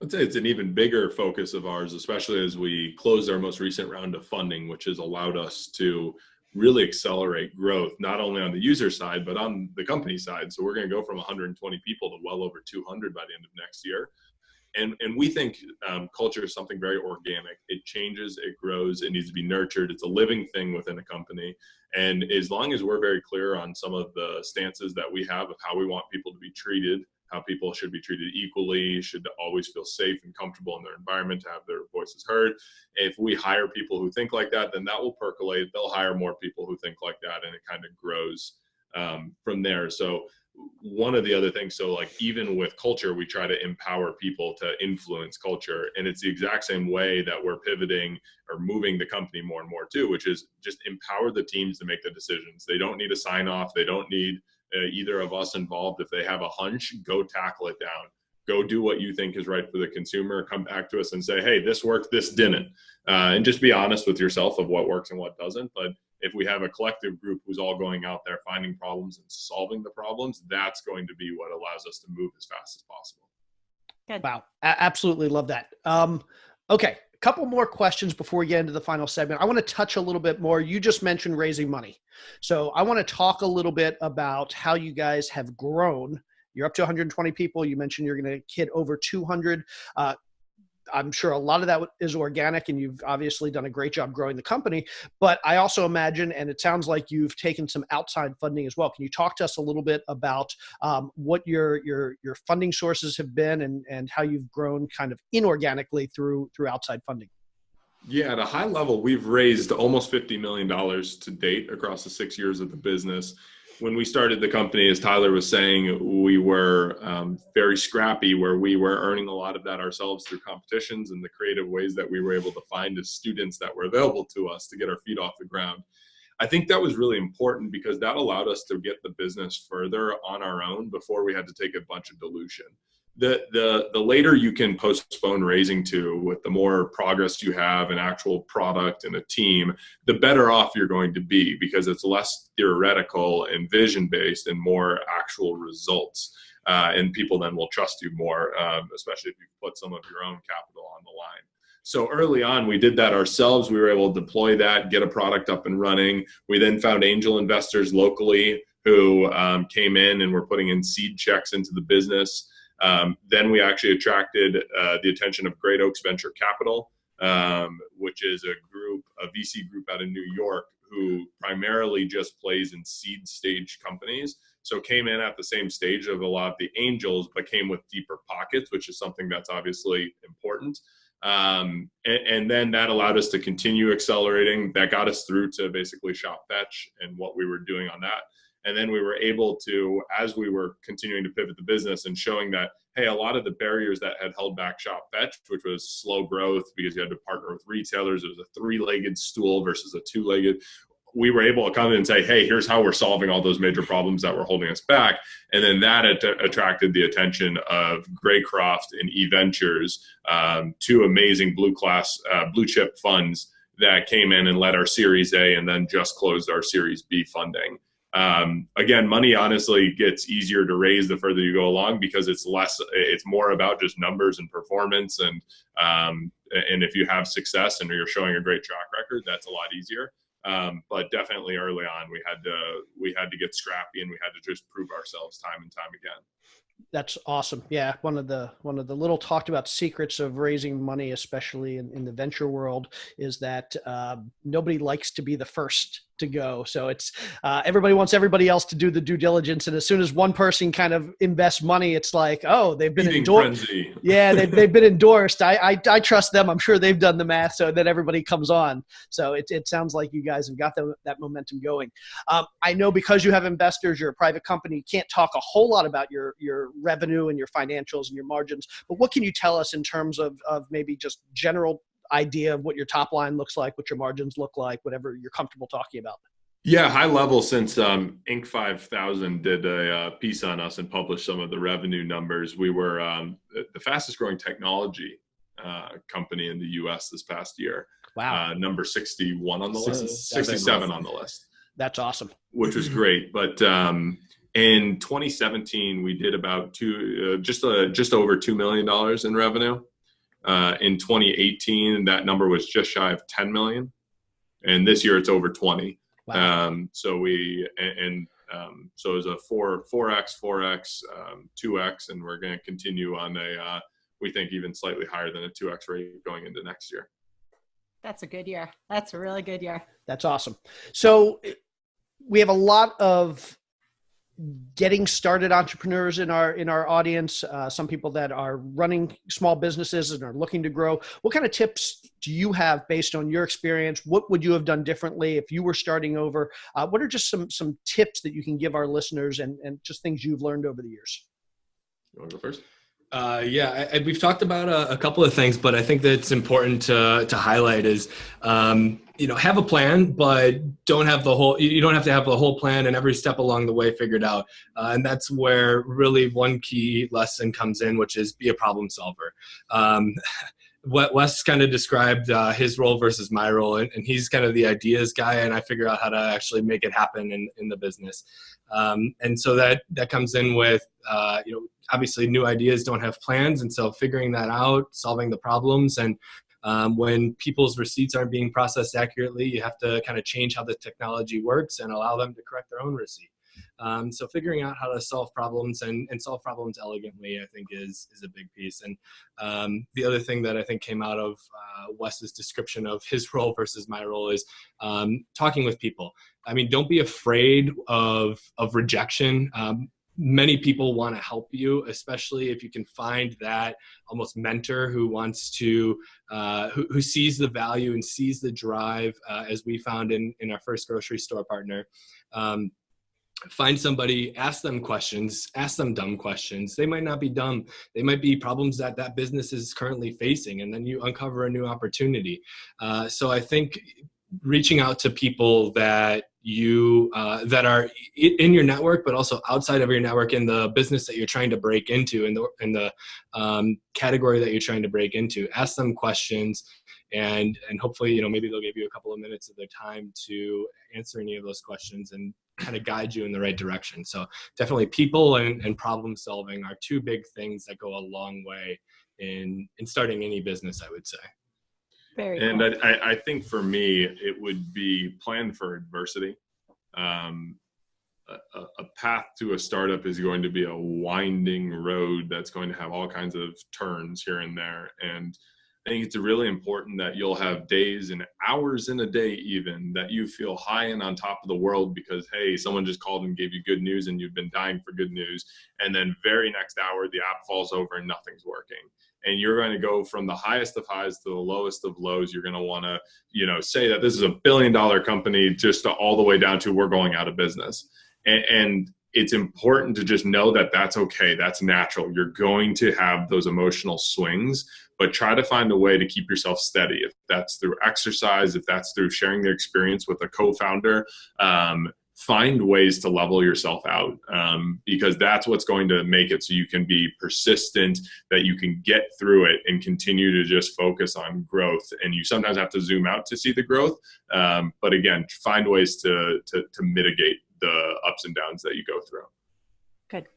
I'd say it's an even bigger focus of ours, especially as we closed our most recent round of funding, which has allowed us to really accelerate growth, not only on the user side, but on the company side. So we're going to go from 120 people to well over 200 by the end of next year. And we think culture is something very organic. It changes, it grows, it needs to be nurtured. It's a living thing within a company. And as long as we're very clear on some of the stances that we have of how we want people to be treated, how people should be treated equally, should always feel safe and comfortable in their environment to have their voices heard. If we hire people who think like that, then that will percolate. They'll hire more people who think like that, and it kind of grows from there. So one of the other things, so like even with culture, we try to empower people to influence culture. And it's the exact same way that we're pivoting or moving the company more and more too, which is just empower the teams to make the decisions. They don't need a sign off. They don't need either of us involved. If they have a hunch, go tackle it down. Go do what you think is right for the consumer. Come back to us and say, hey, this worked, this didn't. And just be honest with yourself of what works and what doesn't. But if we have a collective group who's all going out there finding problems and solving the problems, that's going to be what allows us to move as fast as possible. Good. Wow. Absolutely love that. Okay. A couple more questions before we get into the final segment. I want to touch a little bit more. You just mentioned raising money. So I want to talk a little bit about how you guys have grown. You're up to 120 people. You mentioned you're going to hit over 200. I'm sure a lot of that is organic, and you've obviously done a great job growing the company. But I also imagine, and it sounds like you've taken some outside funding as well. Can you talk to us a little bit about what your funding sources have been and how you've grown kind of inorganically through outside funding? Yeah, at a high level, we've raised almost $50 million to date across the 6 years of the business. When we started the company, as Tyler was saying, we were very scrappy, where we were earning a lot of that ourselves through competitions and the creative ways that we were able to find as students that were available to us to get our feet off the ground. I think that was really important because that allowed us to get the business further on our own before we had to take a bunch of dilution. The later you can postpone raising to, with the more progress you have, an actual product and a team, the better off you're going to be, because it's less theoretical and vision-based and more actual results. And people then will trust you more, especially if you put some of your own capital on the line. So early on, we did that ourselves. We were able to deploy that, get a product up and running. We then found angel investors locally who came in and were putting in seed checks into the business. Then we actually attracted the attention of Great Oaks Venture Capital, which is a VC group out of New York who primarily just plays in seed stage companies. So came in at the same stage of a lot of the angels, but came with deeper pockets, which is something that's obviously important. And then that allowed us to continue accelerating. That got us through to basically Shopfetch and what we were doing on that. And then we were able to, as we were continuing to pivot the business and showing that, hey, a lot of the barriers that had held back Shopfetch, which was slow growth because you had to partner with retailers, it was a 3-legged stool versus a 2-legged. We were able to come in and say, hey, here's how we're solving all those major problems that were holding us back. And then that attracted the attention of Greycroft and eVentures, two amazing blue chip funds that came in and led our Series A and then just closed our Series B funding. Again, money honestly gets easier to raise the further you go along, because it's more about just numbers and performance. And if you have success and you're showing a great track record, that's a lot easier. But definitely early on, we had to get scrappy, and we had to just prove ourselves time and time again. That's awesome. Yeah. One of the little talked about secrets of raising money, especially in the venture world, is that nobody likes to be the first to go. So it's everybody wants everybody else to do the due diligence. And as soon as one person kind of invests money, it's like, oh, they've been endorsed. Yeah, they've been endorsed. I trust them. I'm sure they've done the math. So then everybody comes on. So it sounds like you guys have got that momentum going. I know because you have investors, you're a private company, you can't talk a whole lot about your revenue and your financials and your margins. But what can you tell us in terms of maybe just general idea of what your top line looks like, what your margins look like, whatever you're comfortable talking about? Yeah, high level, since Inc. 5000 did a piece on us and published some of the revenue numbers, we were the fastest growing technology company in the U.S. this past year. Wow. Number 61 on the list, 67 on the list. That's awesome. Which was great. But in 2017, we did about just over $2 million in revenue. In 2018, that number was just shy of 10 million. And this year it's over 20. Wow. So it was a 4x, 2x, and we're going to continue on we think even slightly higher than a 2x rate going into next year. That's a good year. That's a really good year. That's awesome. So we have a lot of getting started entrepreneurs in our audience, some people that are running small businesses and are looking to grow. What kind of tips do you have based on your experience? What would you have done differently if you were starting over? What are just some tips that you can give our listeners and just things you've learned over the years? You want to go first? We've talked about a couple of things, but I think that it's important to highlight is, have a plan, but you don't have to have the whole plan and every step along the way figured out. And that's where really one key lesson comes in, which is be a problem solver. Wes kind of described his role versus my role, and he's kind of the ideas guy, and I figure out how to actually make it happen in the business. And so that comes in with, obviously new ideas don't have plans. And so figuring that out, solving the problems, and when people's receipts aren't being processed accurately, you have to kind of change how the technology works and allow them to correct their own receipt. So figuring out how to solve problems and solve problems elegantly, I think is a big piece. And the other thing that I think came out of Wes's description of his role versus my role is talking with people. I mean, don't be afraid of rejection. Many people want to help you, especially if you can find that almost mentor who wants to, who sees the value and sees the drive, as we found in our first grocery store partner. Find somebody, ask them questions, ask them dumb questions. They might not be dumb. They might be problems that business is currently facing, and then you uncover a new opportunity. So I think reaching out to people that you that are in your network, but also outside of your network, in the business that you're trying to break into, in the category that you're trying to break into, ask them questions, and hopefully, maybe they'll give you a couple of minutes of their time to answer any of those questions and kind of guide you in the right direction. So definitely people and problem solving are two big things that go a long way in starting any business, I would say. Very and cool. I think for me, it would be plan for adversity. A path to a startup is going to be a winding road that's going to have all kinds of turns here and there. And I think it's really important that you'll have days and hours in a day even that you feel high and on top of the world because, hey, someone just called and gave you good news and you've been dying for good news. And then very next hour, the app falls over and nothing's working. And you're going to go from the highest of highs to the lowest of lows. You're going to want to, say that this is $1 billion company just all the way down to we're going out of business. And it's important to just know that that's okay. That's natural. You're going to have those emotional swings, but try to find a way to keep yourself steady. If that's through exercise, if that's through sharing the experience with a co-founder, find ways to level yourself out because that's what's going to make it so you can be persistent, that you can get through it and continue to just focus on growth. And you sometimes have to zoom out to see the growth. But again, find ways to mitigate the ups and downs that you go through. Good.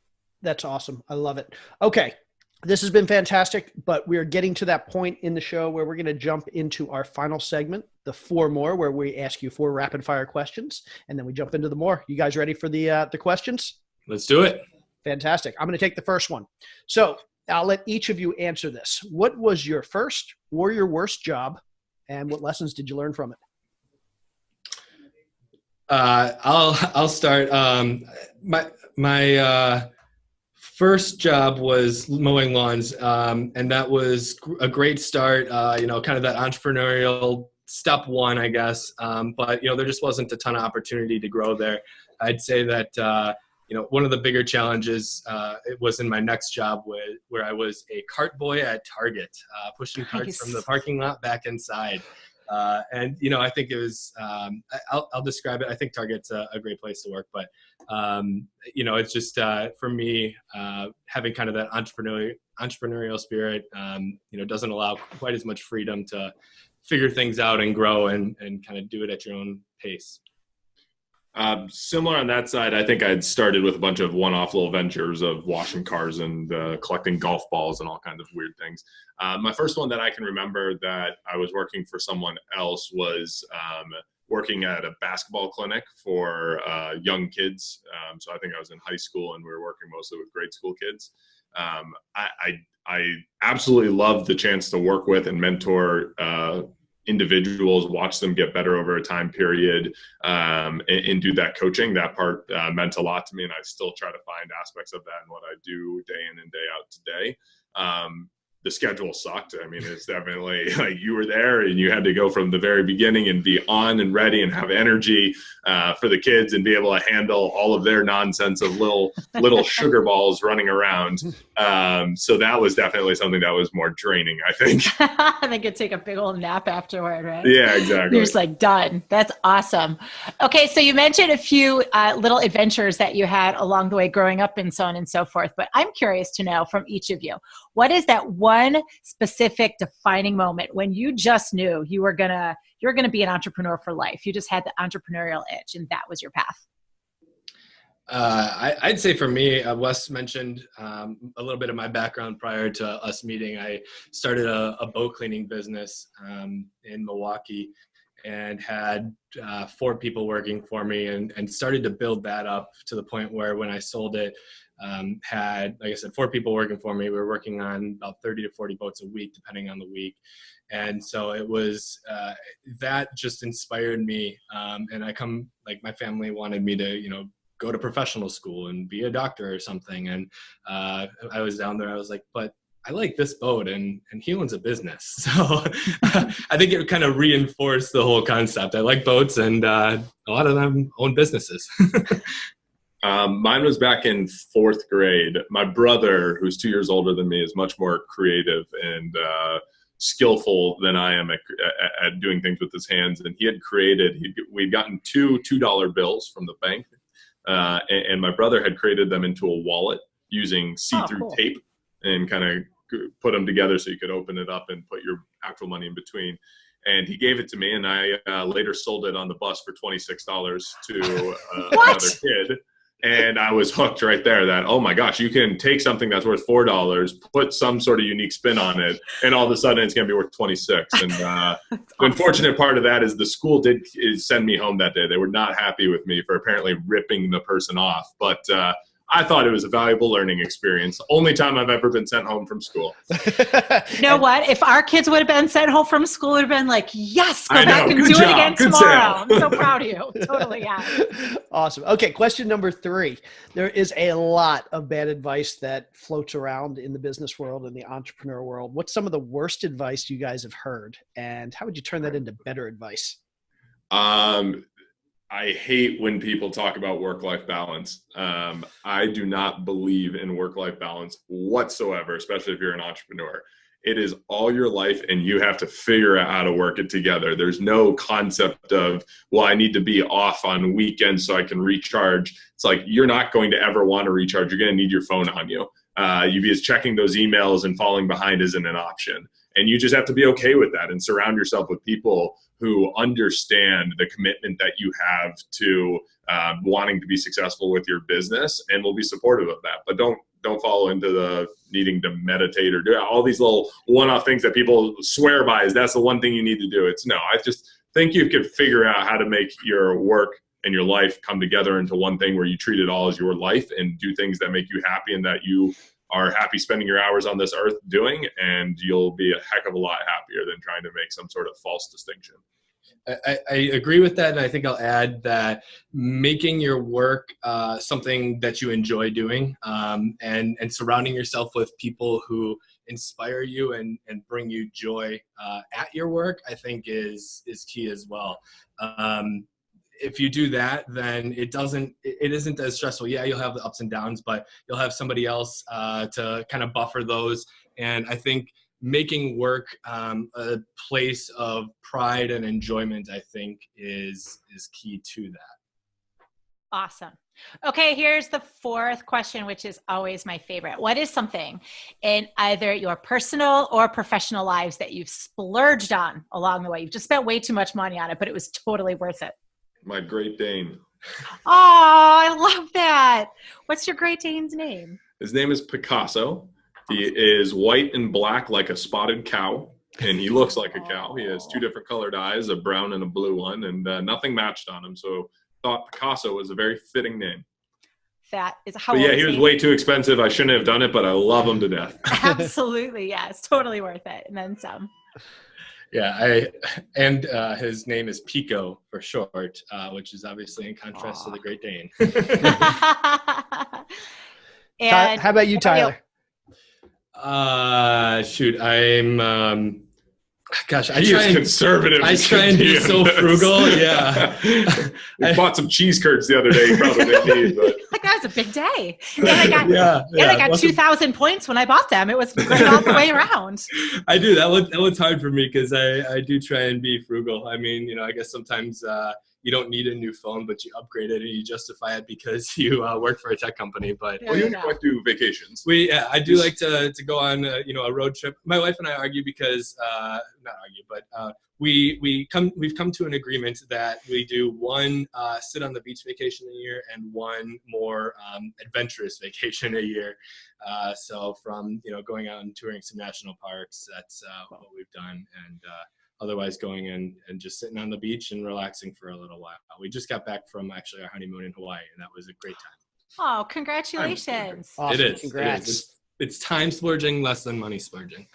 That's awesome. I love it. Okay. This has been fantastic, but we're getting to that point in the show where we're going to jump into our final segment, the 4 more, where we ask you 4 rapid fire questions, and then we jump into the more. You guys ready for the questions? Let's do it. Fantastic. I'm going to take the first one. So I'll let each of you answer this. What was your first or your worst job, and what lessons did you learn from it? I'll start. My first job was mowing lawns, and that was a great start. Kind of that entrepreneurial step one, I guess. But there just wasn't a ton of opportunity to grow there. I'd say that one of the bigger challenges it was in my next job where I was a cart boy at Target, pushing carts from the parking lot back inside. I think it was, I'll describe it. I think Target's a great place to work, but, it's just, for me, having kind of that entrepreneurial spirit, doesn't allow quite as much freedom to figure things out and grow and kind of do it at your own pace. Similar on that side, I think I'd started with a bunch of one-off little ventures of washing cars and collecting golf balls and all kinds of weird things. My first one that I can remember that I was working for someone else was working at a basketball clinic for young kids. So I think I was in high school and we were working mostly with grade school kids. I absolutely loved the chance to work with and mentor individuals, watch them get better over a time period, and do that coaching. That part meant a lot to me, and I still try to find aspects of that in what I do day in and day out today. The schedule sucked. I mean, it's definitely like you were there and you had to go from the very beginning and be on and ready and have energy for the kids and be able to handle all of their nonsense of little sugar balls running around. So that was definitely something that was more draining, I think. I think you'd take a big old nap afterward, right? Yeah, exactly. You're just like done. That's awesome. Okay, so you mentioned a few little adventures that you had along the way growing up and so on and so forth, but I'm curious to know from each of you, what is that one specific defining moment when you just knew you were gonna be an entrepreneur for life? You just had the entrepreneurial itch and that was your path. I'd say for me, Wes mentioned a little bit of my background prior to us meeting. I started a boat cleaning business in Milwaukee and had 4 people working for me and started to build that up to the point where when I sold it, had, like I said, 4 people working for me. We were working on about 30 to 40 boats a week, depending on the week. And so it was, that just inspired me. And my family wanted me to, go to professional school and be a doctor or something. And I was down there, I was like, but I like this boat and he owns a business. So I think it kind of reinforced the whole concept. I like boats and a lot of them own businesses. Mine was back in 4th grade. My brother, who's 2 years older than me, is much more creative and skillful than I am at doing things with his hands. And we'd gotten 2 $2 bills from the bank. And my brother had created them into a wallet using see-through tape and kind of put them together so you could open it up and put your actual money in between. And he gave it to me, and I later sold it on the bus for $26 to another kid. And I was hooked right there that, oh my gosh, you can take something that's worth $4, put some sort of unique spin on it, and all of a sudden it's going to be worth $26. And the unfortunate part of that is the school did send me home that day. They were not happy with me for apparently ripping the person off. But I thought it was a valuable learning experience. The only time I've ever been sent home from school. You know what? If our kids would have been sent home from school, it would have been like, yes, go back and do it again tomorrow. I'm so proud of you. Totally, yeah. Awesome. Okay, question number 3. There is a lot of bad advice that floats around in the business world and the entrepreneur world. What's some of the worst advice you guys have heard? And how would you turn that into better advice? I hate when people talk about work-life balance. I do not believe in work-life balance whatsoever, especially if you're an entrepreneur. It is all your life and you have to figure out how to work it together. There's no concept of, well, I need to be off on weekends so I can recharge. It's like, you're not going to ever want to recharge. You're going to need your phone on you. Because checking those emails and falling behind isn't an option. And you just have to be okay with that and surround yourself with people who understand the commitment that you have to wanting to be successful with your business and will be supportive of that. But don't fall into the needing to meditate or do all these little one-off things that people swear by is that's the one thing you need to do. It's no, I just think you could figure out how to make your work and your life come together into one thing where you treat it all as your life and do things that make you happy and that you are happy spending your hours on this earth doing, and you'll be a heck of a lot happier than trying to make some sort of false distinction. I agree with that, and I think I'll add that making your work something that you enjoy doing, and surrounding yourself with people who inspire you and bring you joy at your work, I think is key as well. If you do that, then it isn't as stressful. Yeah, you'll have the ups and downs, but you'll have somebody else to kind of buffer those. And I think making work a place of pride and enjoyment, I think, is key to that. Awesome. Okay, here's the fourth question, which is always my favorite. What is something in either your personal or professional lives that you've splurged on along the way? You've just spent way too much money on it, but it was totally worth it. My Great Dane. Oh, I love that. What's your Great Dane's name? His name is Picasso. He is white and black like a spotted cow, and he looks like a cow. He has two different colored eyes, a brown and a blue one, and nothing matched on him. So thought Picasso was a very fitting name. That is how. But yeah, he was way too expensive. I shouldn't have done it, but I love him to death. Absolutely, yeah, it's totally worth it, and then some. Yeah, his name is Pico for short, which is obviously in contrast to the Great Dane. And how about you, Tyler? I'm gosh, he is conservative. I try and be so frugal. Yeah. We bought some cheese curds the other day. You probably didn't need, but that was a big day. And I got 2,000 points when I bought them. It was great all the way around. I do. That was hard for me because I do try and be frugal. I mean, I guess sometimes you don't need a new phone, but you upgrade it and you justify it because you work for a tech company. But you like to do vacations. I do like to go on a road trip. My wife and I argue because not argue, but we've come to an agreement that we do one sit on the beach vacation a year and one more adventurous vacation a year. So from going out and touring some national parks, that's what we've done, and otherwise going in and just sitting on the beach and relaxing for a little while. We just got back from actually our honeymoon in Hawaii, and that was a great time. Oh, congratulations. Awesome. It is. Congrats. It's time splurging, less than money splurging.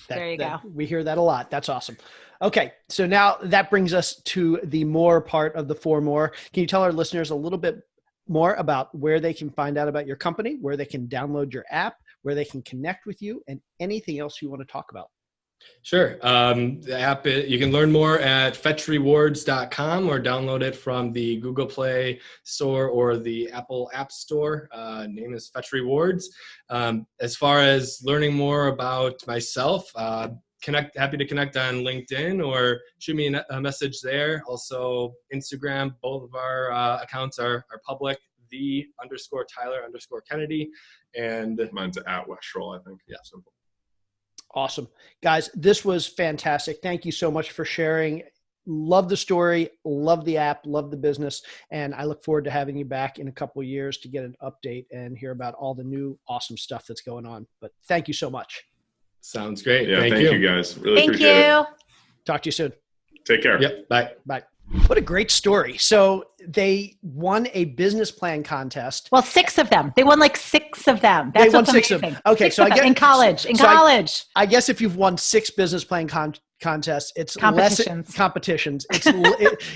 There you go. We hear that a lot. That's awesome. Okay, so now that brings us to the more part of the four more. Can you tell our listeners a little bit more about where they can find out about your company, where they can download your app, where they can connect with you, and anything else you want to talk about? Sure. The app, you can learn more at fetchrewards.com or download it from the Google Play Store or the Apple App Store. Name is Fetch Rewards. As far as learning more about myself, happy to connect on LinkedIn or shoot me a message there. Also, Instagram, both of our accounts are public. _Tyler_Kennedy. And mine's at Wes Schroll, I think. Yeah. Simple. Awesome. Guys, this was fantastic. Thank you so much for sharing. Love the story, love the app, love the business, and I look forward to having you back in a couple of years to get an update and hear about all the new awesome stuff that's going on. But thank you so much. Sounds great. Yeah, thank you guys. Really Thank appreciate you. it. Talk to you soon. Take care. Yep. Bye. Bye. What a great story. So they won a business plan contest. Well, 6 of them. They won like 6 of them. They That's won what's 6 of amazing. them. Okay, 6 so of them. In college. I guess if you've won 6 business plan contests, it's competitions.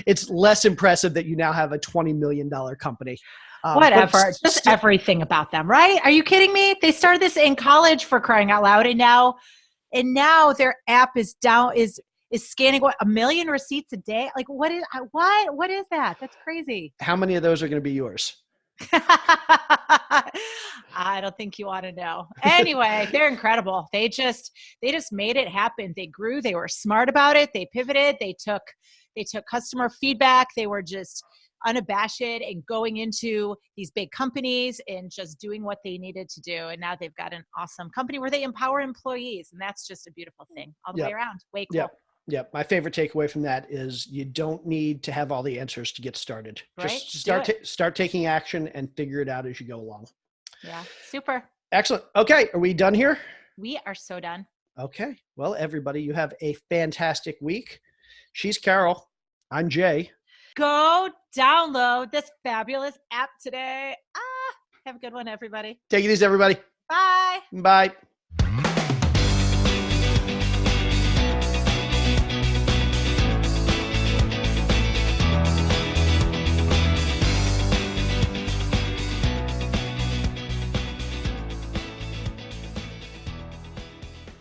It's less impressive that you now have a $20 million company. Whatever. Just everything about them, right? Are you kidding me? They started this in college, for crying out loud, and now their app is scanning 1 million receipts a day. Like what is that? That's crazy. How many of those are going to be yours? I don't think you want to know. Anyway, they're incredible. They just made it happen. They grew. They were smart about it. They pivoted. They took customer feedback. They were just unabashed and going into these big companies and just doing what they needed to do. And now they've got an awesome company where they empower employees. And that's just a beautiful thing all the way around. Way cool. Yeah. Yep. My favorite takeaway from that is you don't need to have all the answers to get started. Right? Just Do start taking action and figure it out as you go along. Yeah. Super. Excellent. Okay. Are we done here? We are so done. Okay. Well, everybody, you have a fantastic week. She's Carol. I'm Jay. Go download this fabulous app today. Have a good one, everybody. Take it easy, everybody. Bye. Bye.